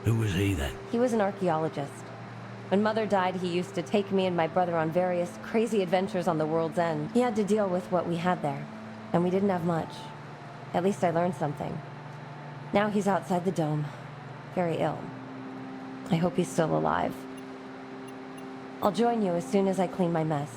Speaker 7: Who was he then?
Speaker 14: He was an archaeologist. When Mother died, he used to take me and my brother on various crazy adventures on the world's end. He had to deal with what we had there, and we didn't have much. At least I learned something. Now he's outside the dome, very ill. I hope he's still alive. I'll join you as soon as I clean my mess.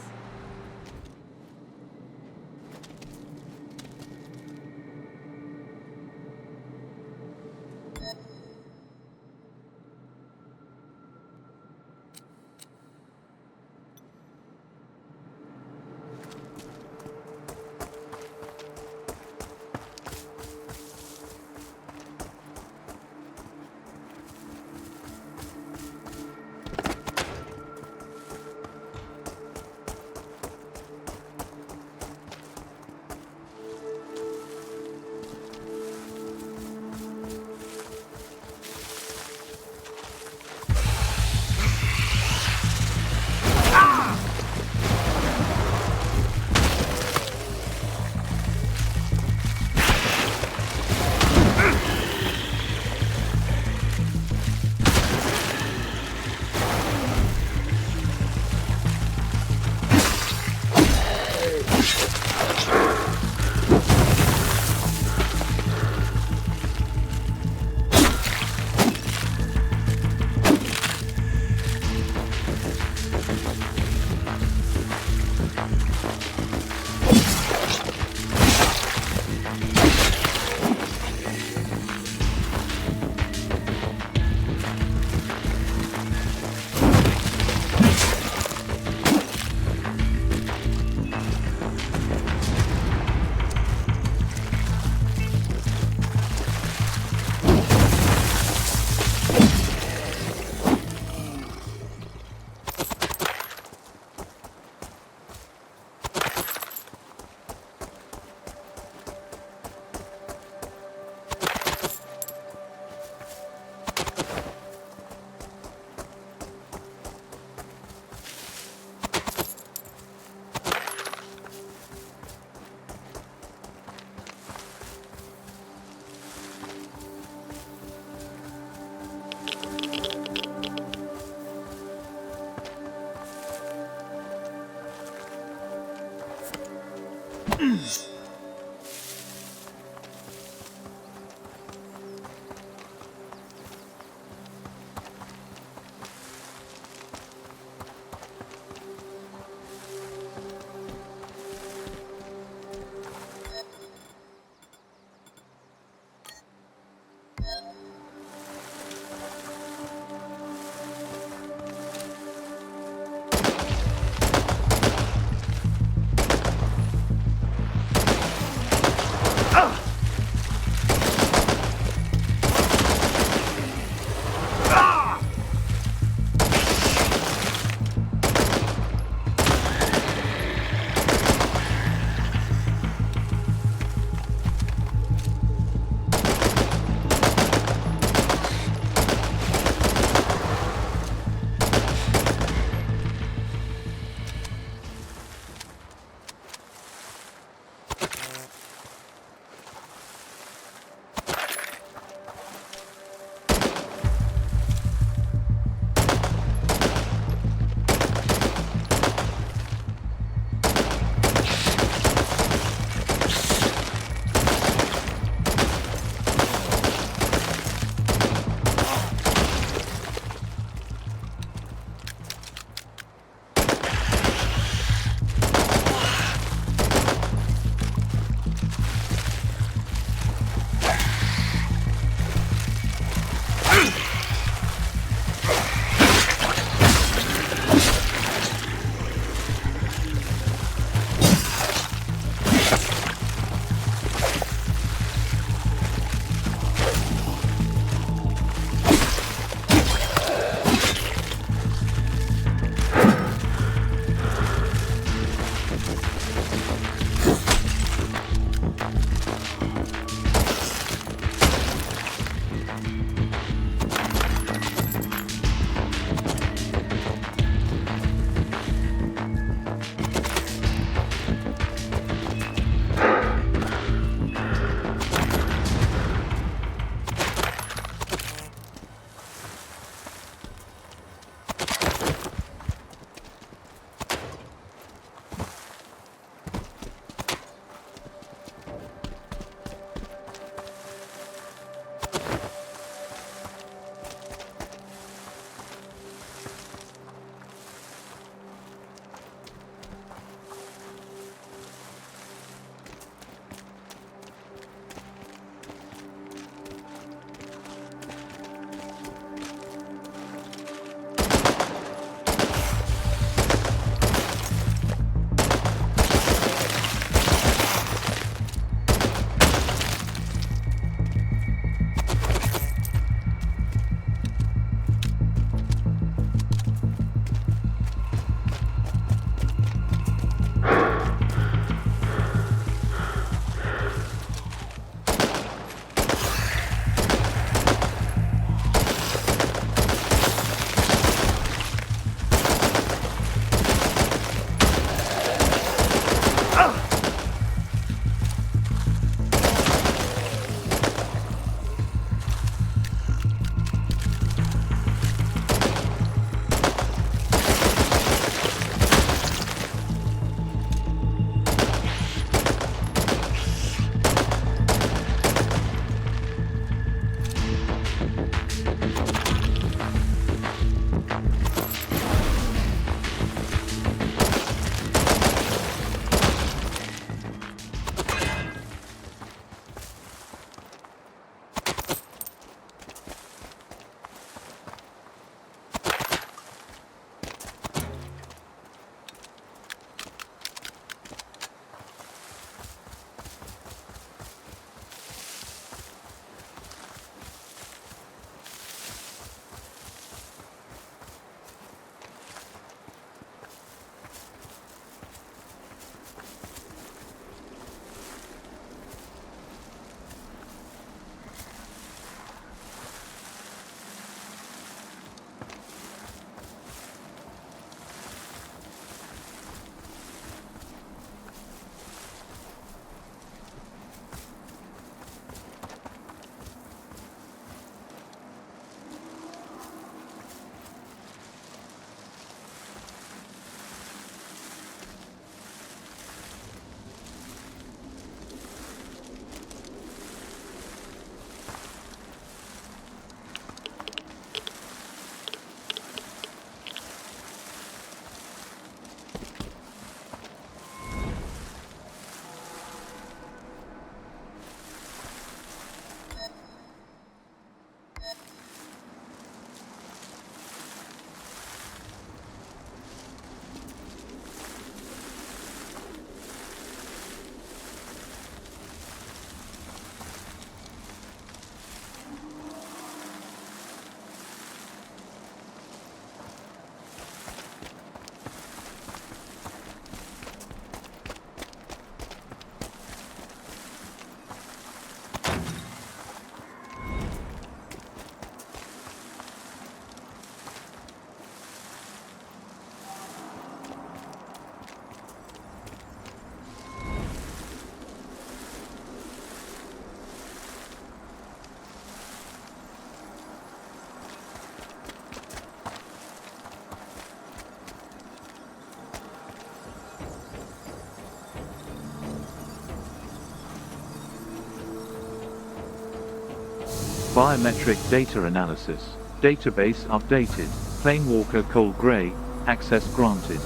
Speaker 5: Biometric data analysis. Database updated. Planewalker Cole Gray. Access granted.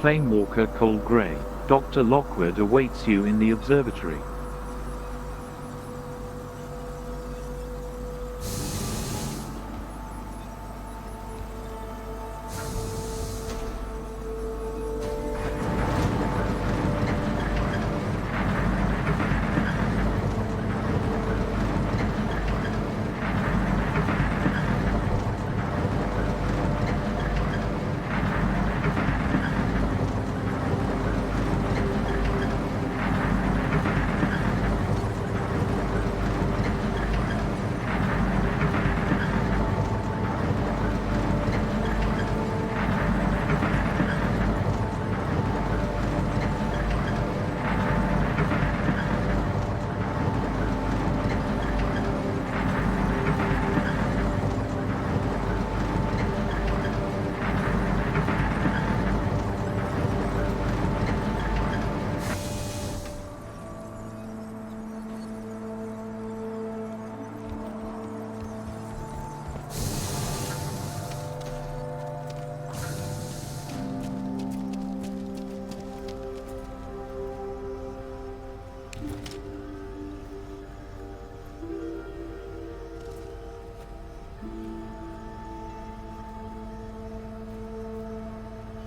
Speaker 5: Planewalker Cole Gray. Dr. Lockwood awaits you in the observatory.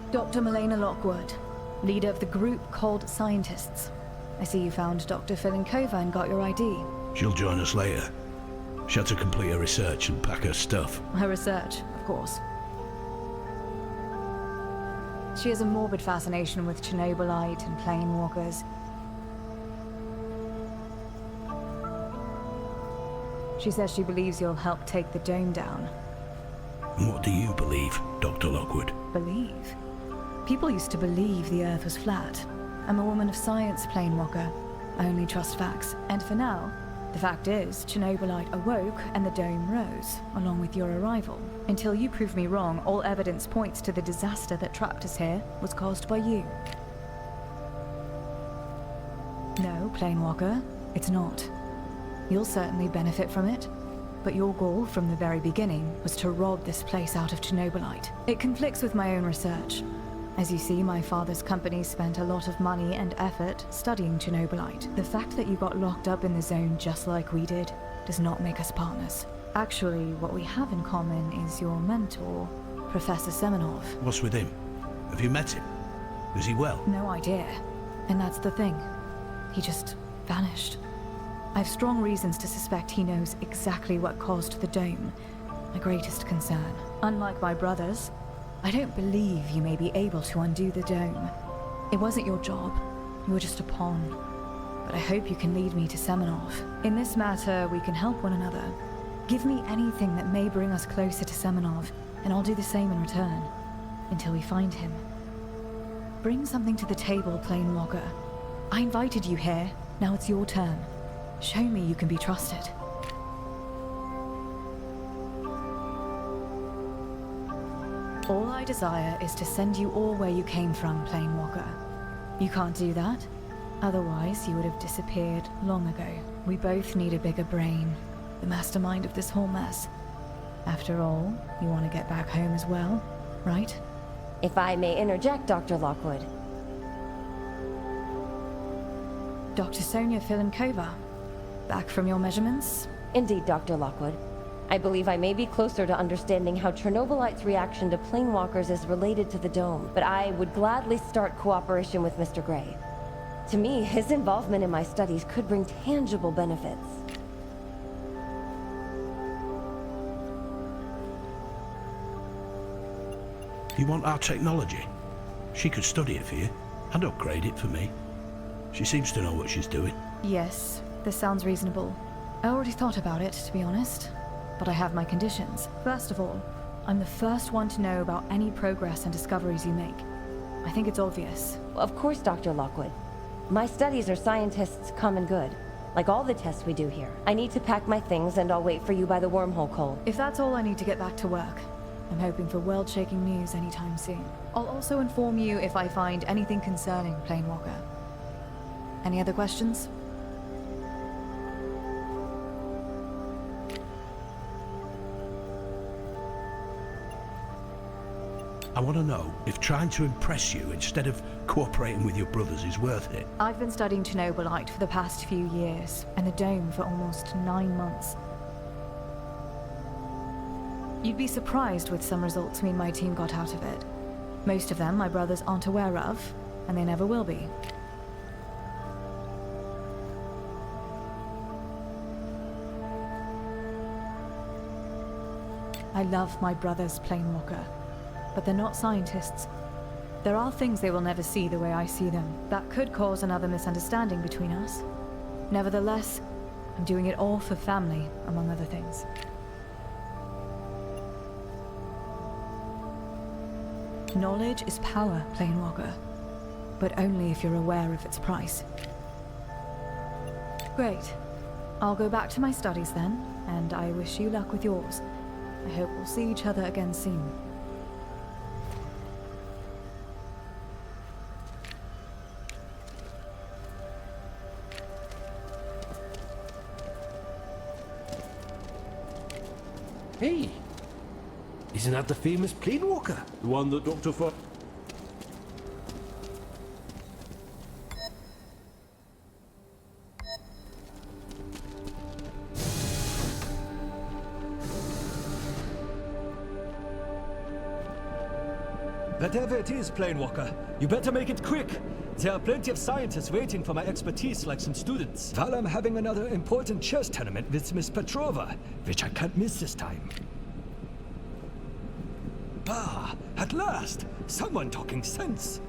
Speaker 19: Dr. Milena Lockwood, leader of the group called Scientists. I see you found Dr. Filinkova and got your ID.
Speaker 7: She'll join us later. She had to complete her research and pack her stuff.
Speaker 19: Her research, of course. She has a morbid fascination with Chernobylite and planewalkers. She says she believes you'll help take the dome down.
Speaker 7: And what do you believe, Dr. Lockwood?
Speaker 19: Believe? People used to believe the Earth was flat. I'm a woman of science, planewalker. I only trust facts. And for now, the fact is, Chernobylite awoke and the dome rose, along with your arrival. Until you prove me wrong, all evidence points to the disaster that trapped us here was caused by you. No, planewalker, it's not. You'll certainly benefit from it. But your goal from the very beginning was to rob this place out of Chernobylite. It conflicts with my own research. As you see, my father's company spent a lot of money and effort studying Chernobylite. The fact that you got locked up in the zone just like we did does not make us partners. Actually, what we have in common is your mentor, Professor Semenov.
Speaker 7: What's with him? Have you met him? Is he well?
Speaker 19: No idea. And that's the thing. He just vanished. I have strong reasons to suspect he knows exactly what caused the dome. My greatest concern. Unlike my brothers, I don't believe you may be able to undo the dome. It wasn't your job. You were just a pawn. But I hope you can lead me to Semenov. In this matter, we can help one another. Give me anything that may bring us closer to Semenov, and I'll do the same in return. Until we find him. Bring something to the table, Planewalker. I invited you here. Now it's your turn. Show me you can be trusted. All I desire is to send you all where you came from, Planewalker. You can't do that. Otherwise, you would have disappeared long ago. We both need a bigger brain, the mastermind of this whole mess. After all, you want to get back home as well, right?
Speaker 14: If I may interject, Dr. Lockwood.
Speaker 19: Dr. Sonia Filinkova, back from your measurements?
Speaker 14: Indeed, Dr. Lockwood. I believe I may be closer to understanding how Chernobylite's reaction to planewalkers is related to the dome, but I would gladly start cooperation with Mr. Gray. To me, his involvement in my studies could bring tangible benefits.
Speaker 7: You want our technology? She could study it for you, and upgrade it for me. She seems to know what she's doing.
Speaker 19: Yes, this sounds reasonable. I already thought about it, to be honest. But I have my conditions. First of all, I'm the first one to know about any progress and discoveries you make. I think it's obvious.
Speaker 14: Of course, Dr. Lockwood. My studies are scientists' common good, like all the tests we do here. I need to pack my things and I'll wait for you by the wormhole, Cole.
Speaker 19: If that's all I need to get back to work, I'm hoping for world-shaking news anytime soon. I'll also inform you if I find anything concerning Planewalker. Any other questions?
Speaker 7: I want to know if trying to impress you instead of cooperating with your brothers is worth it.
Speaker 19: I've been studying Chernobylite for the past few years, and the dome for almost 9 months. You'd be surprised with some results me and my team got out of it. Most of them my brothers aren't aware of, and they never will be. I love my brothers, Planewalker, but they're not scientists. There are things they will never see the way I see them. That could cause another misunderstanding between us. Nevertheless, I'm doing it all for family, among other things. Knowledge is power, Planewalker, but only if you're aware of its price. Great. I'll go back to my studies then, and I wish you luck with yours. I hope we'll see each other again soon.
Speaker 20: Hey! Isn't that the famous Planewalker?
Speaker 4: The one that Dr. Fo...
Speaker 6: Whatever it is, Planewalker, you better make it quick. There are plenty of scientists waiting for my expertise, like some students. While I'm having another important chess tournament with Miss Petrova, which I can't miss this time. Ah, at last! Someone talking sense!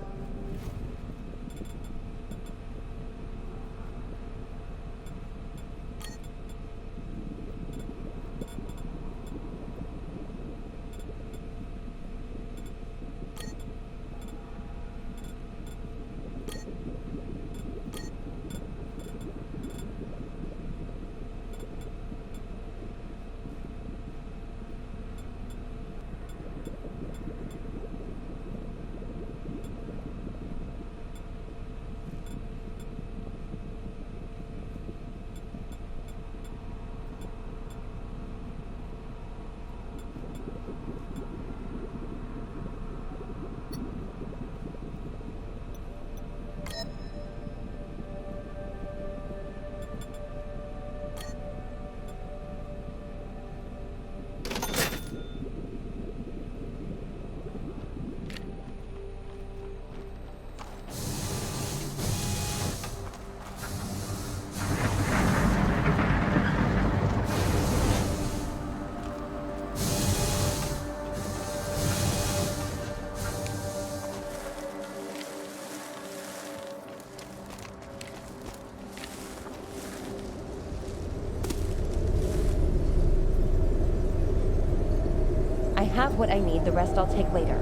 Speaker 14: I have what I need, the rest I'll take later.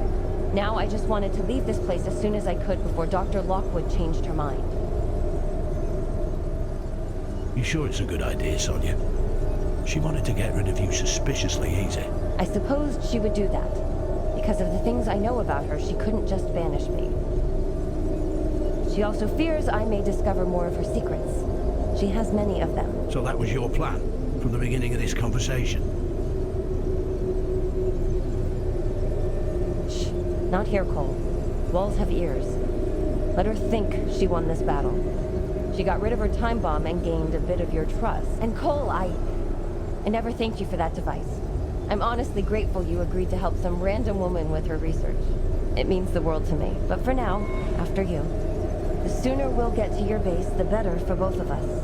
Speaker 14: Now I just wanted to leave this place as soon as I could before Dr. Lockwood changed her mind.
Speaker 7: You sure it's a good idea, Sonia? She wanted to get rid of you suspiciously easy.
Speaker 14: I supposed she would do that. Because of the things I know about her, she couldn't just banish me. She also fears I may discover more of her secrets. She has many of them.
Speaker 7: So that was your plan, from the beginning of this conversation?
Speaker 14: Not here, Cole. Walls have ears. Let her think she won this battle. She got rid of her time bomb and gained a bit of your trust. And Cole, I never thanked you for that device. I'm honestly grateful you agreed to help some random woman with her research. It means the world to me. But for now, after you, the sooner we'll get to your base, the better for both of us.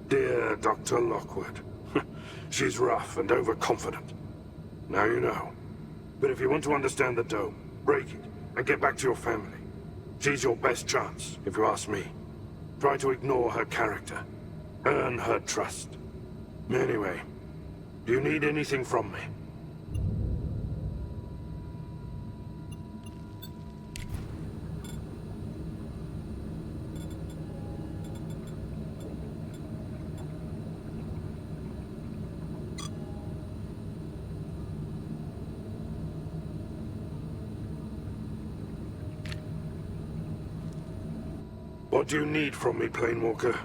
Speaker 18: Dear Dr. Lockwood. She's rough and overconfident. Now you know. But if you want to understand the dome, break it, and get back to your family. She's your best chance, if you ask me. Try to ignore her character. Earn her trust. Anyway, do you need anything from me? What do you need from me, Planewalker?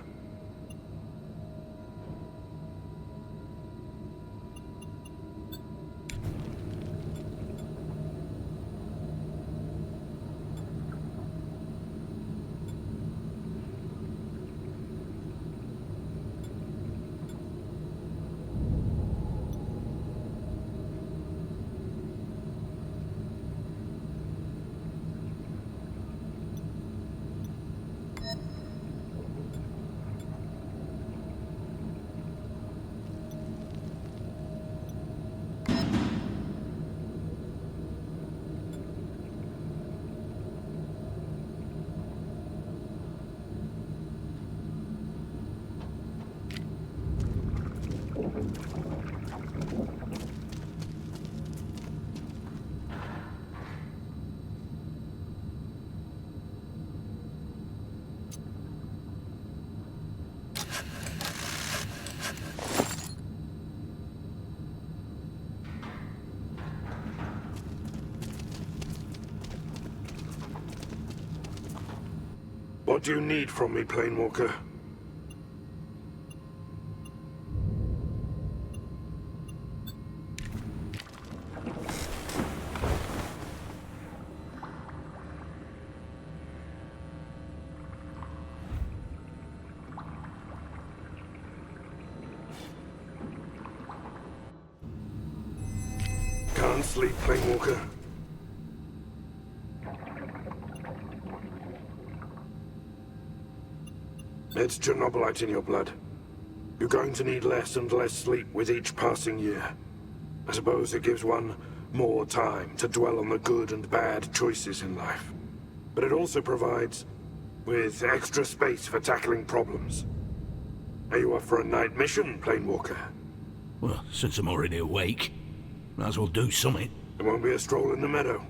Speaker 18: What do you need from me, Planewalker? Can't sleep, Planewalker. It's Chernobylite in your blood. You're going to need less and less sleep with each passing year. I suppose it gives one more time to dwell on the good and bad choices in life. But it also provides with extra space for tackling problems. Are you up for a night mission, Planewalker?
Speaker 7: Well, since I'm already awake, might as well do something.
Speaker 18: It won't be a stroll in the meadow.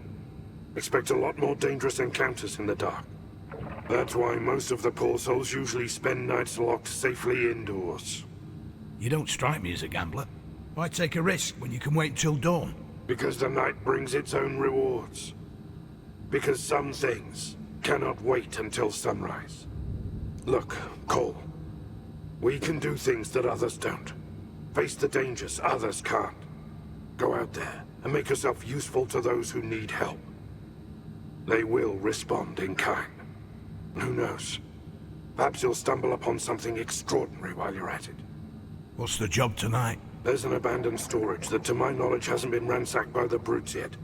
Speaker 18: Expect a lot more dangerous encounters in the dark. That's why most of the poor souls usually spend nights locked safely indoors.
Speaker 7: You don't strike me as a gambler. Why take a risk when you can wait until dawn?
Speaker 18: Because the night brings its own rewards. Because some things cannot wait until sunrise. Look, Cole. We can do things that others don't. Face the dangers others can't. Go out there and make yourself useful to those who need help. They will respond in kind. Who knows? Perhaps you'll stumble upon something extraordinary while you're at it.
Speaker 7: What's the job tonight?
Speaker 18: There's an abandoned storage that to my knowledge hasn't been ransacked by the brutes yet.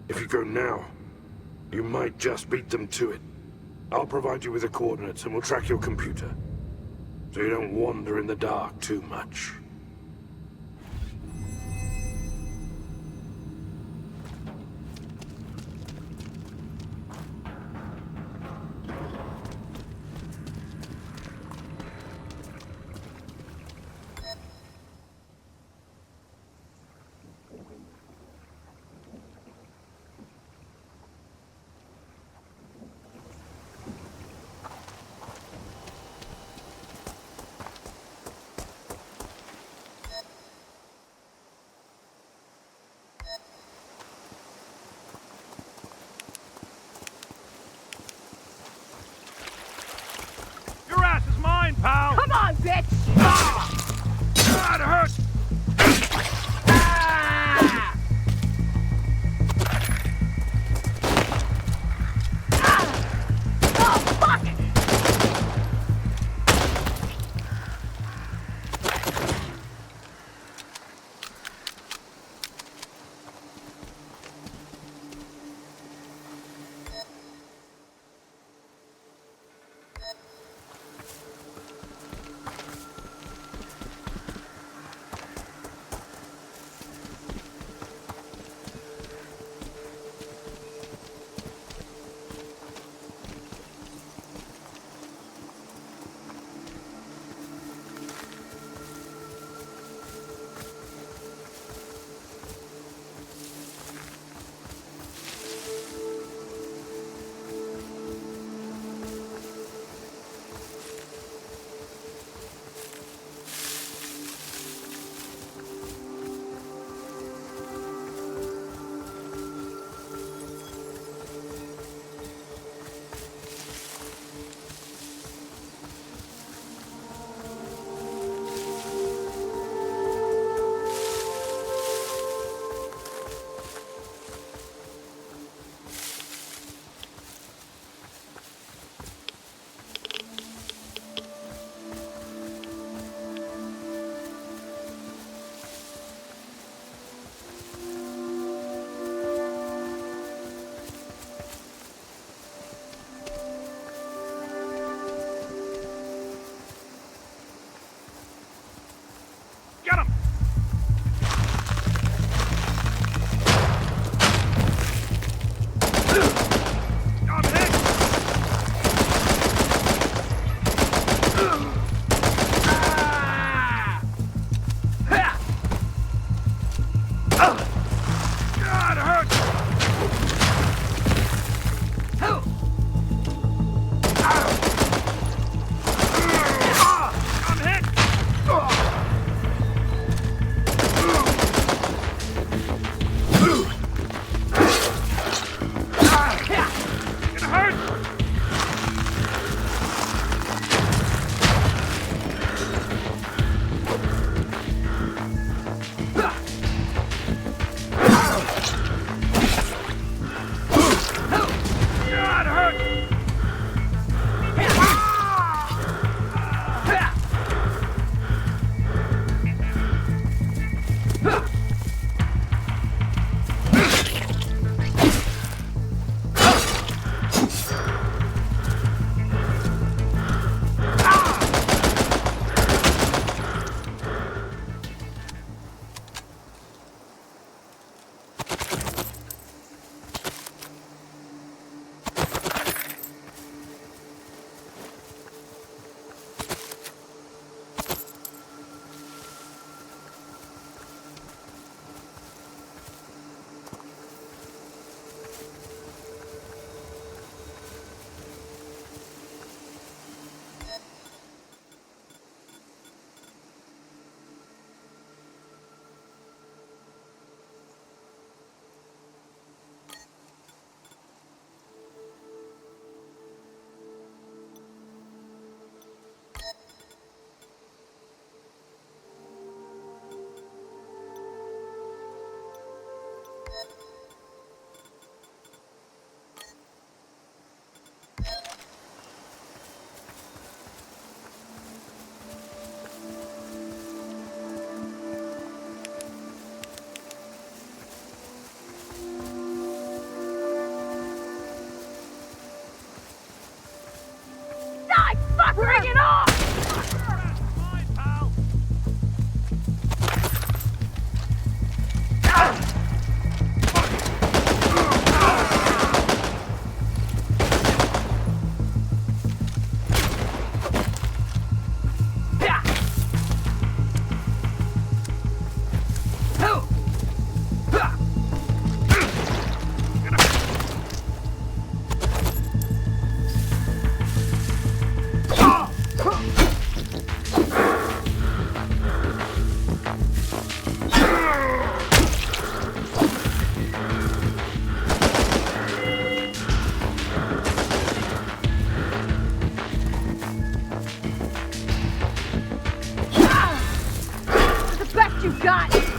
Speaker 18: If you go now, you might just beat them to it. I'll provide you with the coordinates and we'll track your computer. So you don't wander in the dark too much.
Speaker 1: Your ass is mine, pal!
Speaker 3: Come on, bitch!
Speaker 1: That hurts!
Speaker 3: Oh, fuck! Bring it on! You got it!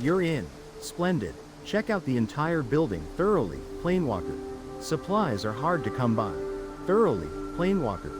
Speaker 13: You're in. Splendid. Check out the entire building thoroughly, Planewalker. Supplies are hard to come by. Thoroughly, Planewalker.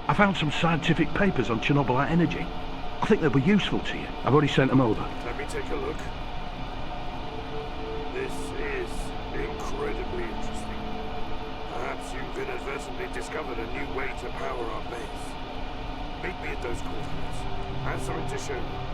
Speaker 1: I found some scientific papers on Chernobylite energy. I think they'll be useful to you. I've already sent them over.
Speaker 18: Let me take a look. This is incredibly interesting. Perhaps you've inadvertently discovered a new way to power our base. Meet me at those coordinates. I have something to show you.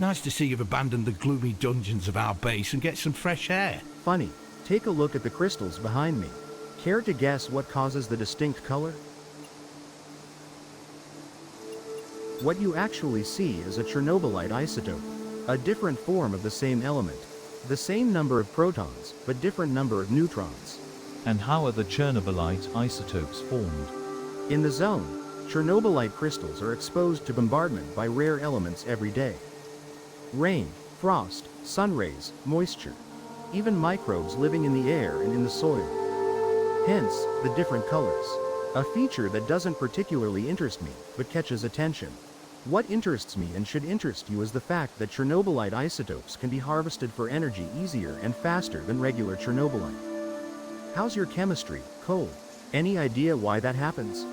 Speaker 7: Nice to see you've abandoned the gloomy dungeons of our base and get some fresh air.
Speaker 13: Funny. Take a look at the crystals behind me. Care to guess what causes the distinct color? What you actually see is a Chernobylite isotope, a different form of the same element. The same number of protons, but different number of neutrons.
Speaker 5: And how are the Chernobylite isotopes formed?
Speaker 13: In the zone, Chernobylite crystals are exposed to bombardment by rare elements every day. Rain, frost, sun rays, moisture, even microbes living in the air and in the soil. Hence, the different colors. A feature that doesn't particularly interest me, but catches attention. What interests me and should interest you is the fact that Chernobylite isotopes can be harvested for energy easier and faster than regular Chernobylite. How's your chemistry, Cole? Any idea why that happens?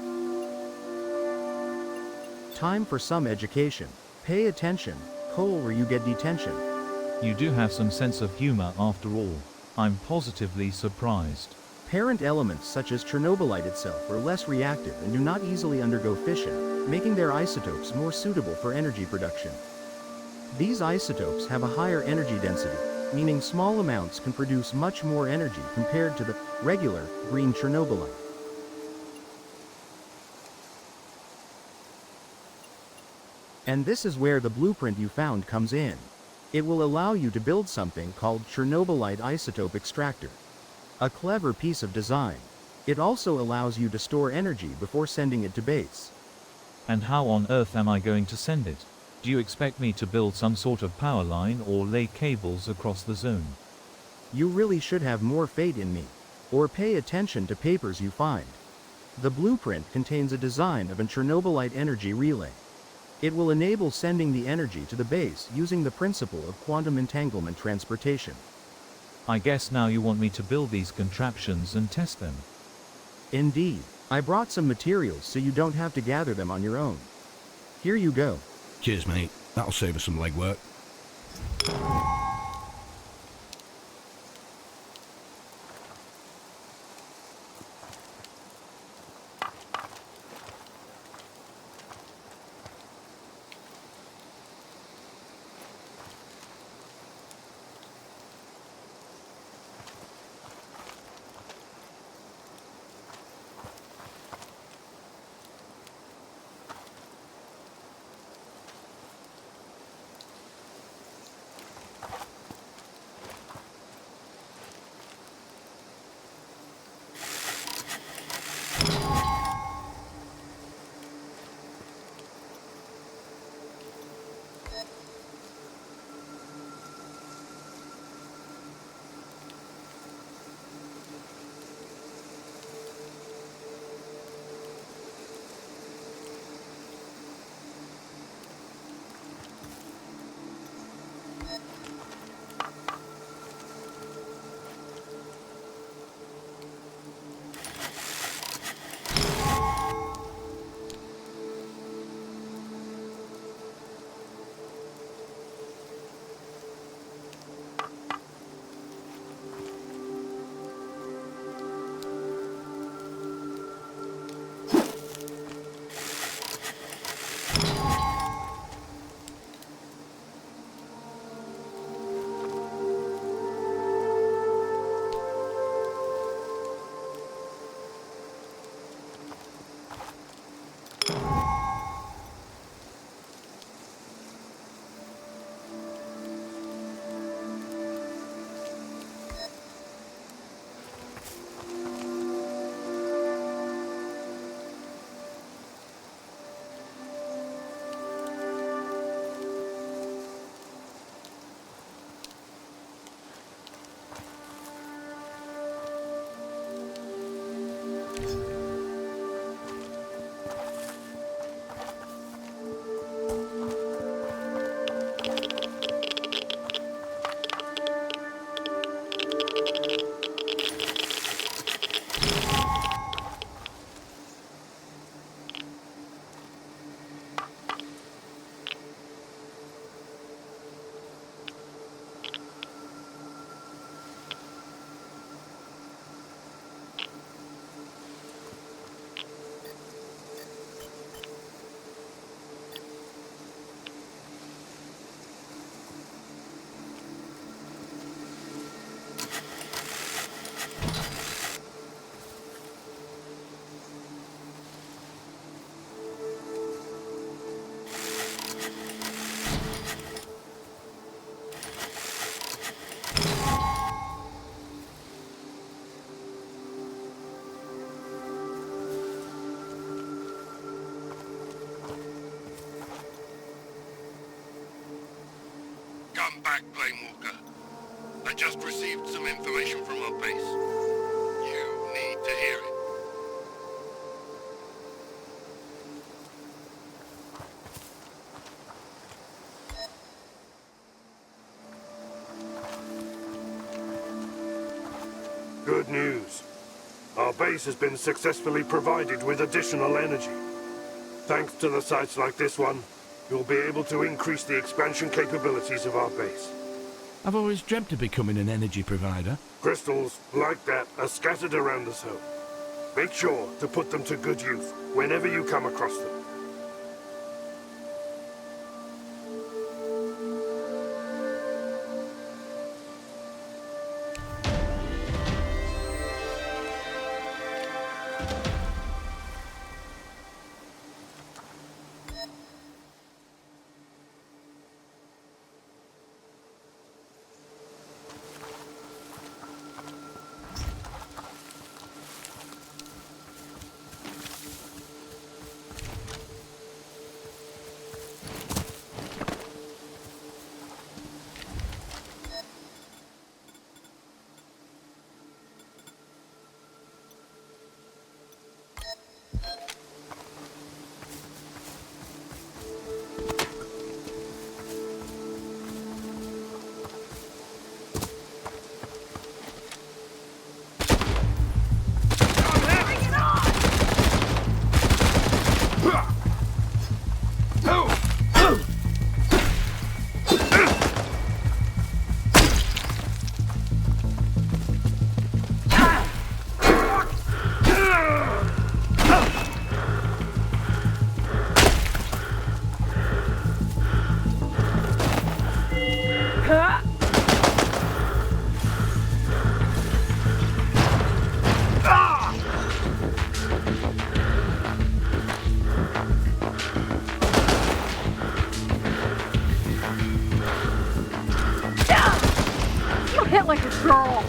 Speaker 13: Time for some education. Pay attention, Cole, or you get detention.
Speaker 5: You do have some sense of humor after all. I'm positively surprised.
Speaker 13: Parent elements such as Chernobylite itself are less reactive and do not easily undergo fission, making their isotopes more suitable for energy production. These isotopes have a higher energy density, meaning small amounts can produce much more energy compared to the regular green Chernobylite. And this is where the blueprint you found comes in. It will allow you to build something called Chernobylite Isotope Extractor. A clever piece of design. It also allows you to store energy before sending it to base.
Speaker 5: And how on earth am I going to send it? Do you expect me to build some sort of power line or lay cables across the zone?
Speaker 13: You really should have more faith in me, or pay attention to papers you find. The blueprint contains a design of a Chernobylite energy relay. It will enable sending the energy to the base using the principle of quantum entanglement transportation.
Speaker 5: I guess now you want me to build these contraptions and test them.
Speaker 13: Indeed. I brought some materials so you don't have to gather them on your own. Here you go.
Speaker 7: Cheers, mate. That'll save us some legwork.
Speaker 16: I just received some information from our base. You need to hear it.
Speaker 18: Good news. Our base has been successfully provided with additional energy. Thanks to the sites like this one, you'll be able to increase the expansion capabilities of our base.
Speaker 7: I've always dreamt of becoming an energy provider.
Speaker 18: Crystals like that are scattered around the zone. Make sure to put them to good use whenever you come across them.
Speaker 3: Hit like a girl.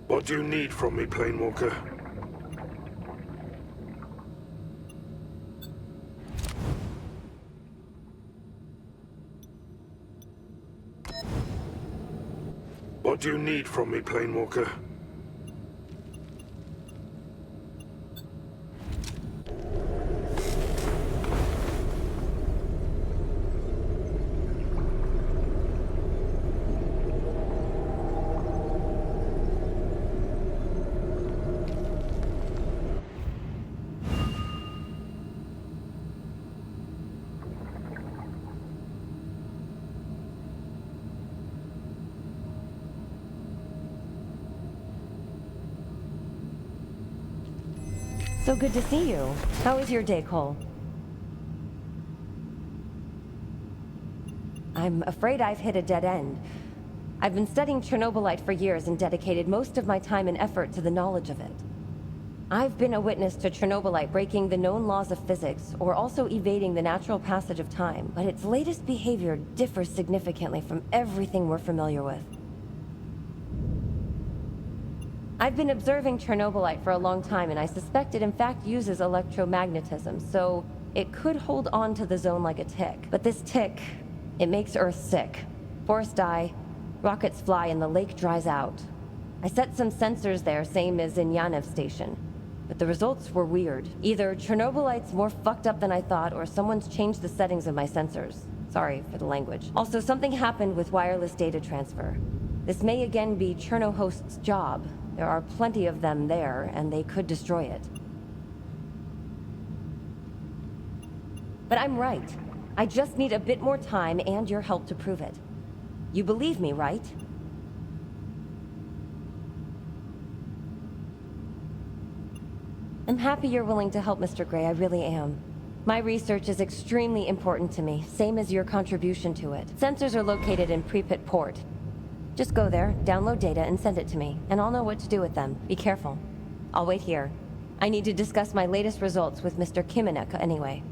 Speaker 18: What do you need from me, Planewalker? What do you need from me, Planewalker?
Speaker 14: So good to see you. How is your day, Cole? I'm afraid I've hit a dead end. I've been studying Chernobylite for years and dedicated most of my time and effort to the knowledge of it. I've been a witness to Chernobylite breaking the known laws of physics, or also evading the natural passage of time, but its latest behavior differs significantly from everything we're familiar with. I've been observing Chernobylite for a long time, and I suspect it in fact uses electromagnetism, so it could hold on to the zone like a tick. But this tick, it makes Earth sick. Forests die, rockets fly, and the lake dries out. I set some sensors there, same as in Yanev's station. But the results were weird. Either Chernobylite's more fucked up than I thought, or someone's changed the settings of my sensors. Sorry for the language. Also, something happened with wireless data transfer. This may again be Chernohost's job. There are plenty of them there, and they could destroy it. But I'm right. I just need a bit more time and your help to prove it. You believe me, right? I'm happy you're willing to help, Mr. Gray, I really am. My research is extremely important to me, same as your contribution to it. Sensors are located in Pripyat Port. Just go there, download data, and send it to me, and I'll know what to do with them. Be careful. I'll wait here. I need to discuss my latest results with Mr. Kiminek anyway.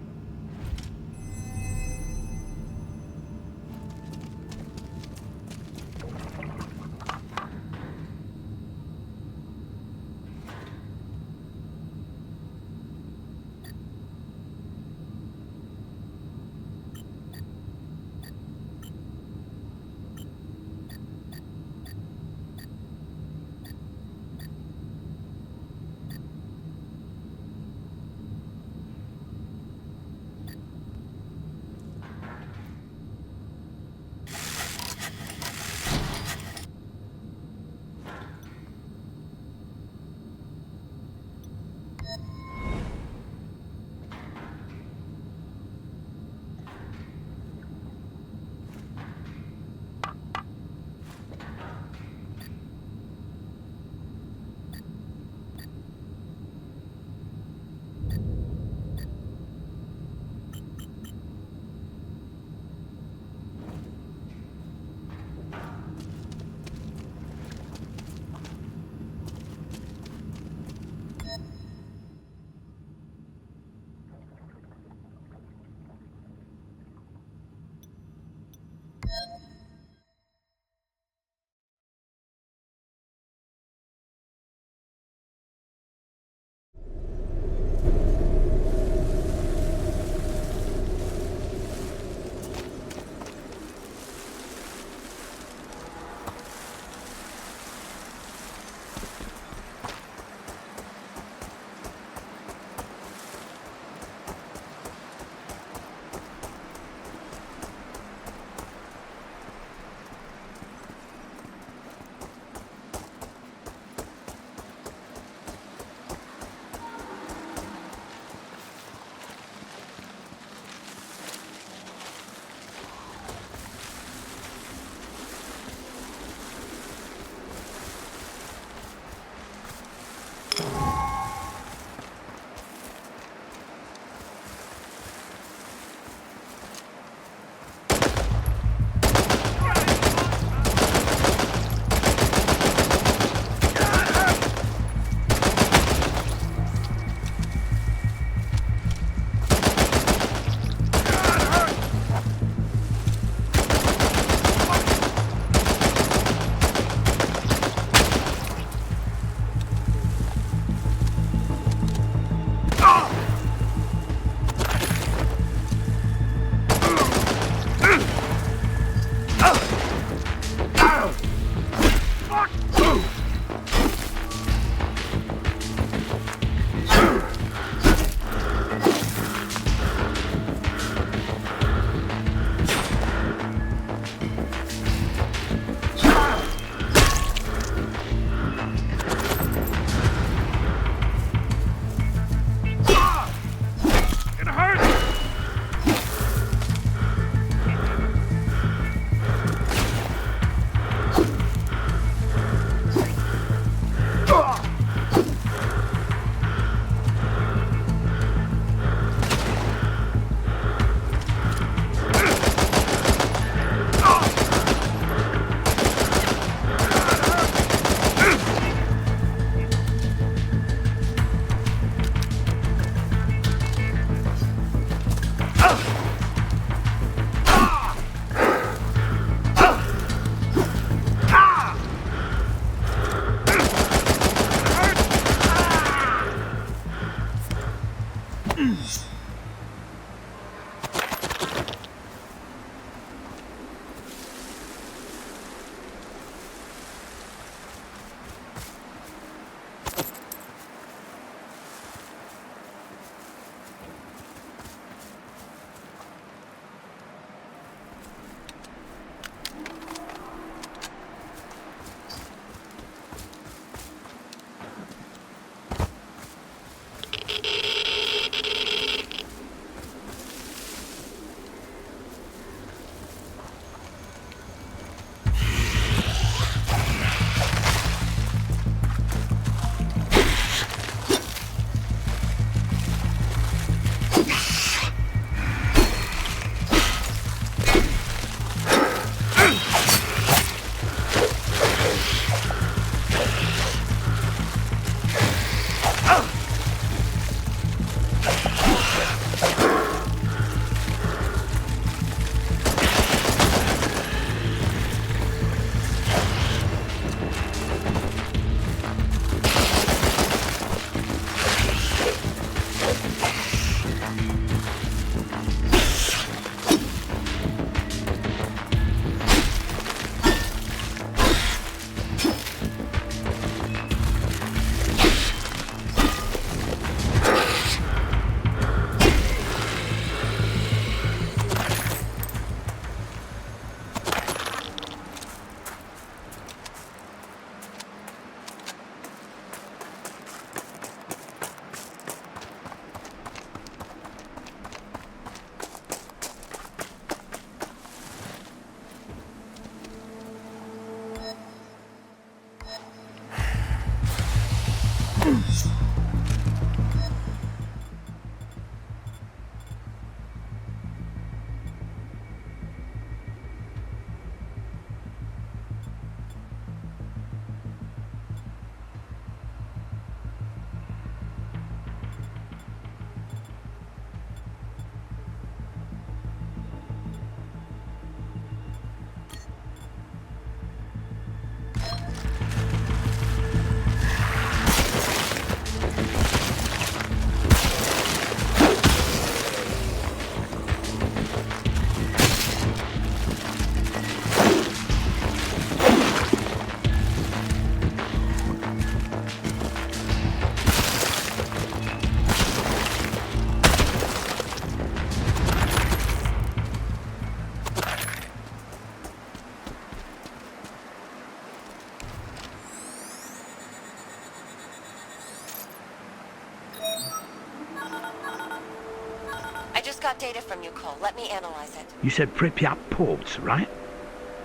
Speaker 14: got data from you, Cole. Let me analyze it.
Speaker 1: You said Pripyat port, right?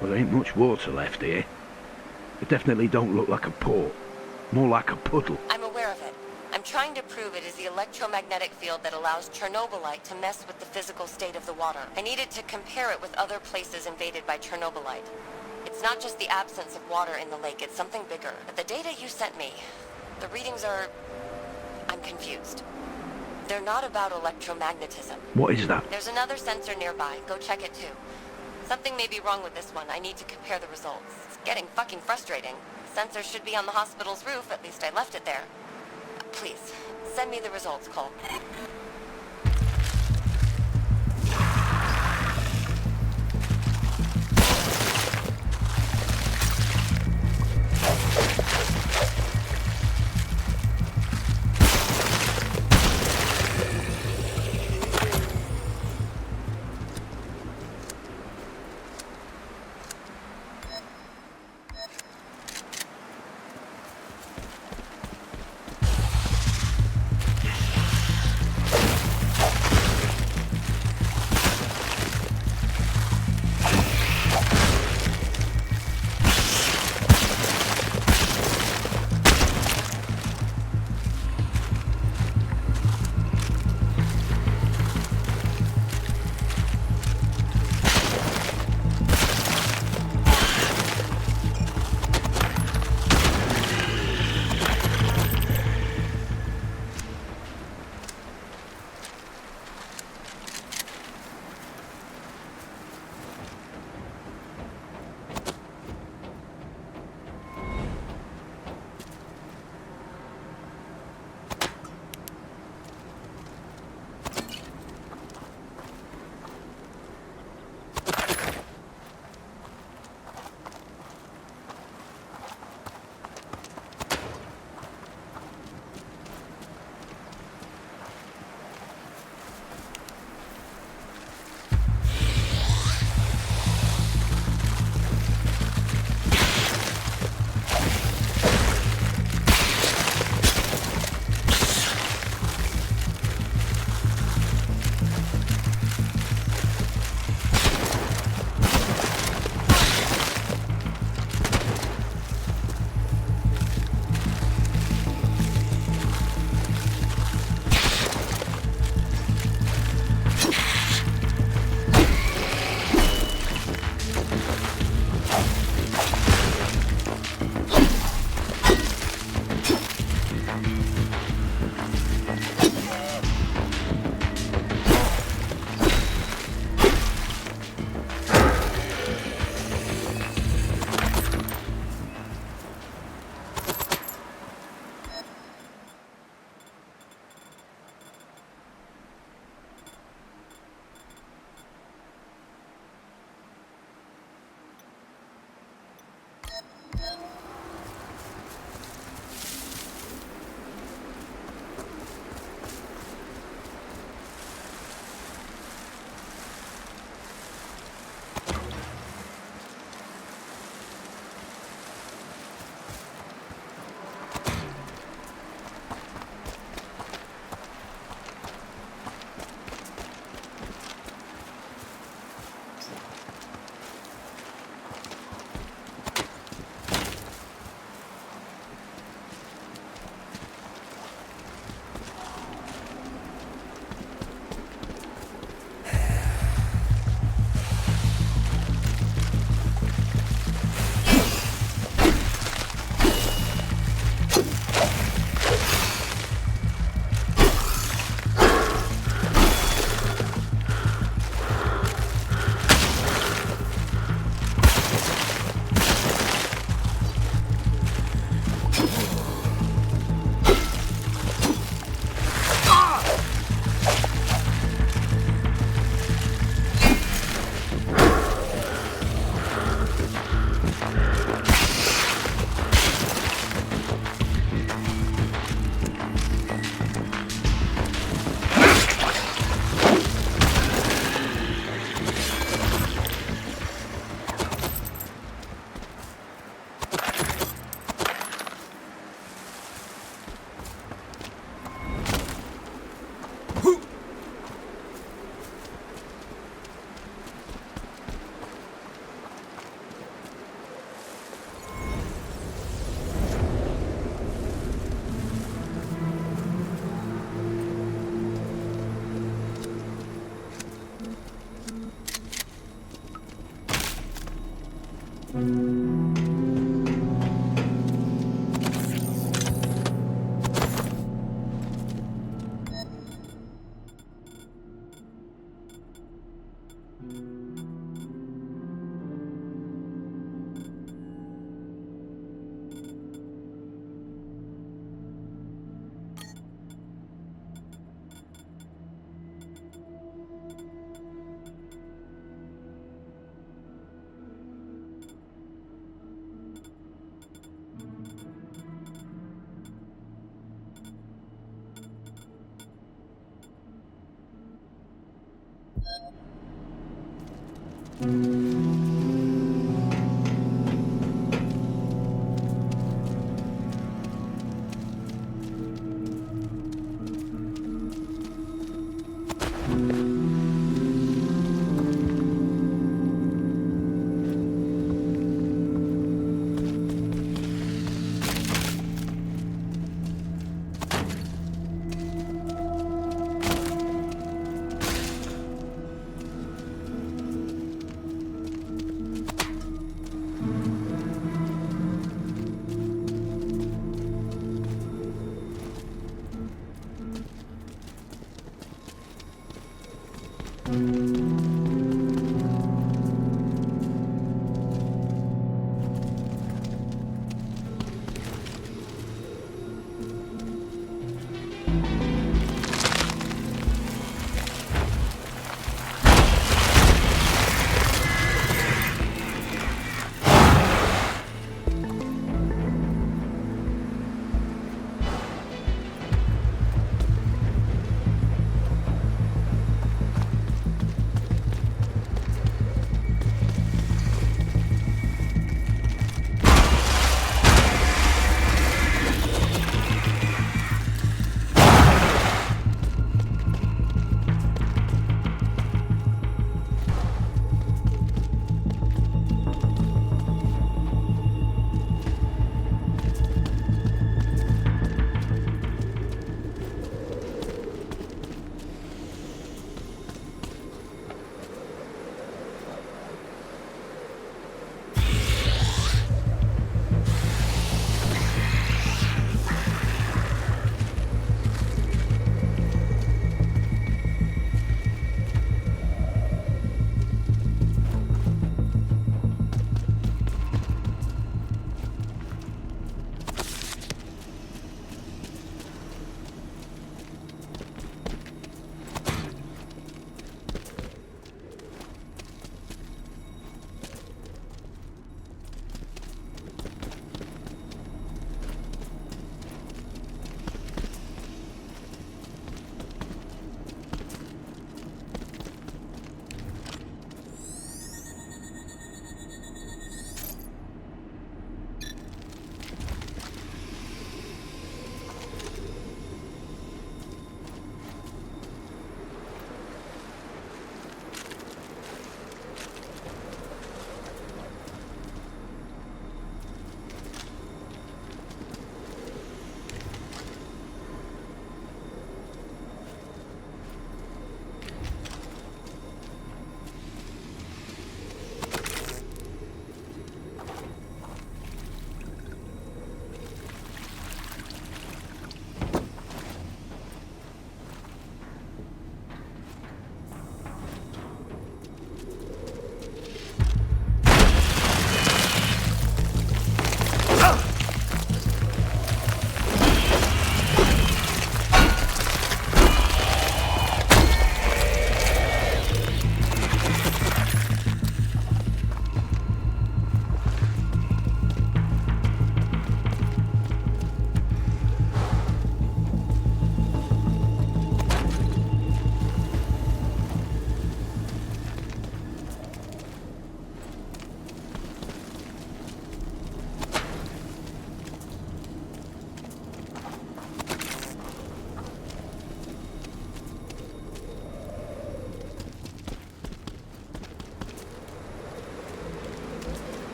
Speaker 1: Well, there ain't much water left here. It definitely don't look like a port. More like a puddle.
Speaker 14: I'm aware of it. I'm trying to prove it is the electromagnetic field that allows Chernobylite to mess with the physical state of the water. I needed to compare it with other places invaded by Chernobylite. It's not just the absence of water in the lake, it's something bigger. But the data you sent me, the readings are... I'm confused. They're not about electromagnetism.
Speaker 1: What is that?
Speaker 14: There's another sensor nearby. Go check it too. Something may be wrong with this one. I need to compare the results. It's getting fucking frustrating. Sensor should be on the hospital's roof. At least I left it there. Please, send me the results, Cole.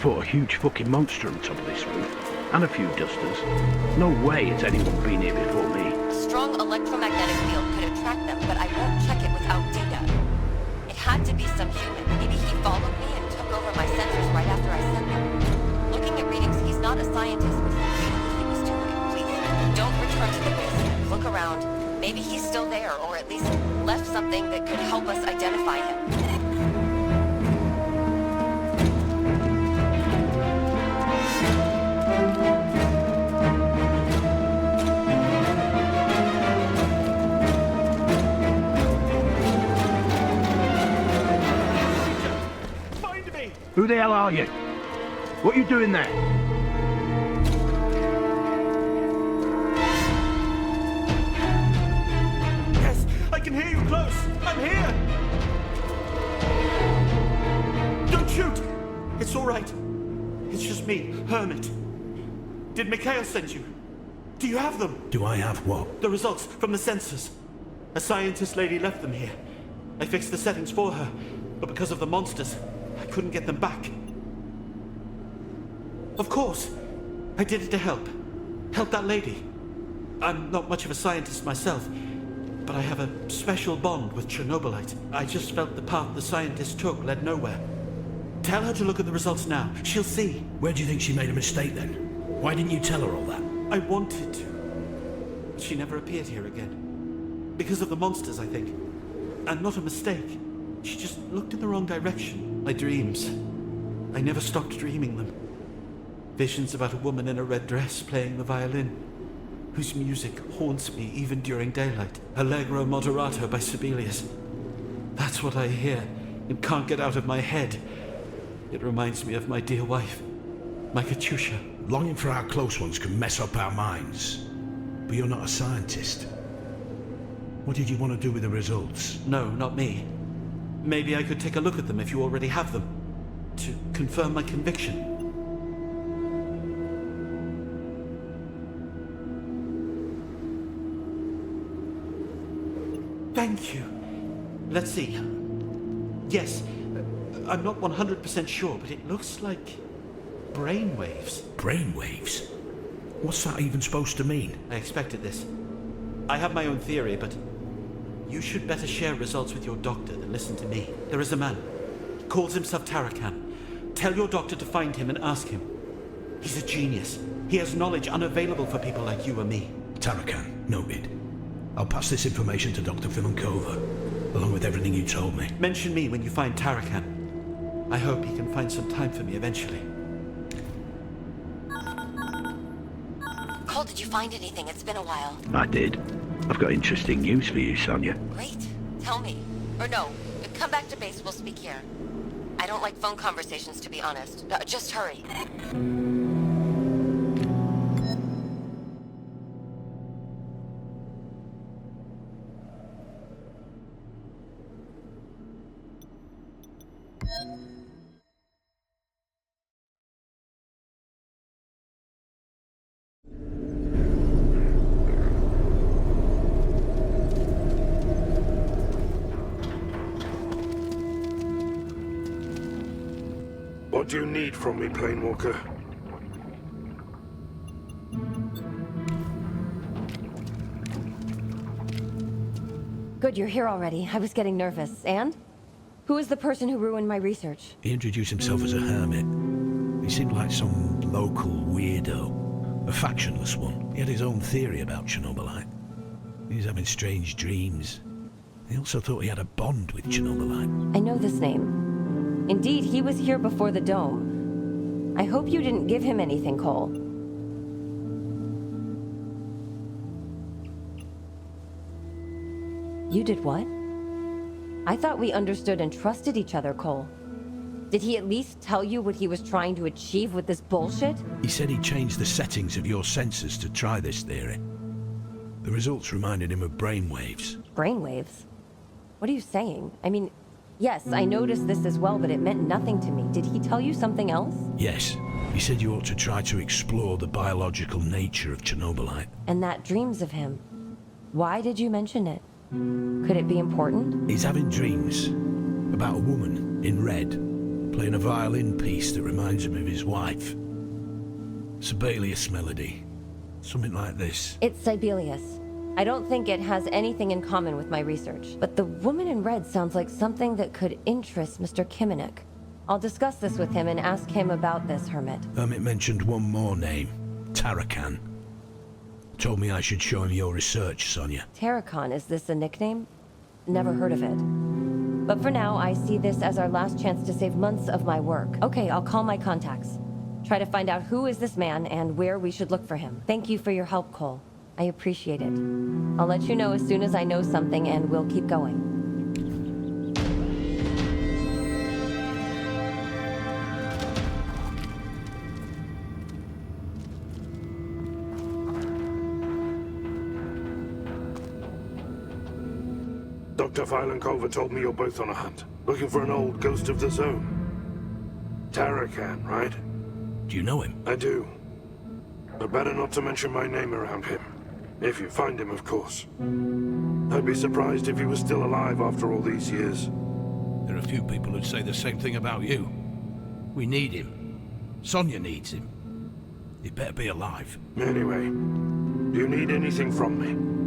Speaker 1: put a huge fucking monster on top of this roof, and a few dusters. No way has anyone been here before me.
Speaker 14: A strong electromagnetic field could attract them, but I won't check it without data. It had to be some human. Maybe he followed me and took over my sensors right after I sent them. Looking at readings, he's not a scientist, but he knew what he was doing. Please, don't return to the basement. Look around. Maybe he's still there, or at least left something that could help us identify him.
Speaker 1: Who the hell are you? What are you doing there?
Speaker 12: Yes, I can hear you close. I'm here. Don't shoot. It's all right. It's just me, Hermit. Did Mikhail send you? Do you have them?
Speaker 7: Do I have what?
Speaker 12: The results from the sensors. A scientist lady left them here. I fixed the settings for her, but because of the monsters, I couldn't get them back. Of course. I did it to help. Help that lady. I'm not much of a scientist myself, but I have a special bond with Chernobylite. I just felt the path the scientist took led nowhere. Tell her to look at the results now. She'll see.
Speaker 7: Where do you think she made a mistake then? Why didn't you tell her all that?
Speaker 12: I wanted to. But she never appeared here again. Because of the monsters, I think. And not a mistake. She just looked in the wrong direction. My dreams. I never stopped dreaming them. Visions about a woman in a red dress playing the violin, whose music haunts me even during daylight. Allegro Moderato by Sibelius. That's what I hear and can't get out of my head. It reminds me of my dear wife, my Katyusha.
Speaker 7: Longing for our close ones can mess up our minds. But you're not a scientist. What did you want to do with the results?
Speaker 12: No, not me. Maybe I could take a look at them if you already have them, to confirm my conviction. Thank you. Let's see. Yes, I'm not 100% sure, but it looks like brainwaves.
Speaker 7: Brainwaves? What's that even supposed to mean?
Speaker 12: I expected this. I have my own theory, but you should better share results with your doctor than listen to me. There is a man. Calls himself Tarakan. Tell your doctor to find him and ask him. He's a genius. He has knowledge unavailable for people like you or me.
Speaker 7: Tarakan, noted. I'll pass this information to Dr. Filankova, along with everything you told me.
Speaker 12: Mention me when you find Tarakan. I hope he can find some time for me eventually.
Speaker 14: Cole, did you find anything? It's been a while.
Speaker 1: I did. I've got interesting news for you, Sonia.
Speaker 14: Great. Tell me. Or no, come back to base, we'll speak here. I don't like phone conversations, to be honest. Just hurry.
Speaker 18: What do you need from me, Planewalker?
Speaker 14: Good, you're here already. I was getting nervous. And? Who is the person who ruined my research?
Speaker 7: He introduced himself as a hermit. He seemed like some local weirdo. A factionless one. He had his own theory about Chernobylite. He was having strange dreams. He also thought he had a bond with Chernobylite.
Speaker 14: I know this name. Indeed, he was here before the dome. I hope you didn't give him anything, Cole. You did what? I thought we understood and trusted each other, Cole. Did he at least tell you what he was trying to achieve with this bullshit?
Speaker 7: He said he changed the settings of your sensors to try this theory. The results reminded him of brainwaves.
Speaker 14: Brainwaves? What are you saying? I mean, yes, I noticed this as well, but it meant nothing to me. Did he tell you something else?
Speaker 7: Yes. He said you ought to try to explore the biological nature of Chernobylite.
Speaker 14: And that dreams of him. Why did you mention it? Could it be important?
Speaker 7: He's having dreams about a woman in red, playing a violin piece that reminds him of his wife. Sibelius melody. Something like this.
Speaker 14: It's Sibelius. I don't think it has anything in common with my research, but the woman in red sounds like something that could interest Mr. Kiminek. I'll discuss this with him and ask him about this hermit.
Speaker 7: Hermit mentioned one more name. Tarakan. Told me I should show him your research, Sonia.
Speaker 14: Tarakan, is this a nickname? Never heard of it. But for now, I see this as our last chance to save months of my work. Okay, I'll call my contacts. Try to find out who is this man and where we should look for him. Thank you for your help, Cole. I appreciate it. I'll let you know as soon as I know something, and we'll keep going.
Speaker 18: Dr. Filenkova told me you're both on a hunt, looking for an old ghost of the zone. Tarakan, right?
Speaker 7: Do you know him?
Speaker 18: I do. But better not to mention my name around him. If you find him, of course. I'd be surprised if he was still alive after all these years.
Speaker 7: There are a few people who'd say the same thing about you. We need him. Sonia needs him. He better be alive.
Speaker 18: Anyway, do you need anything from me?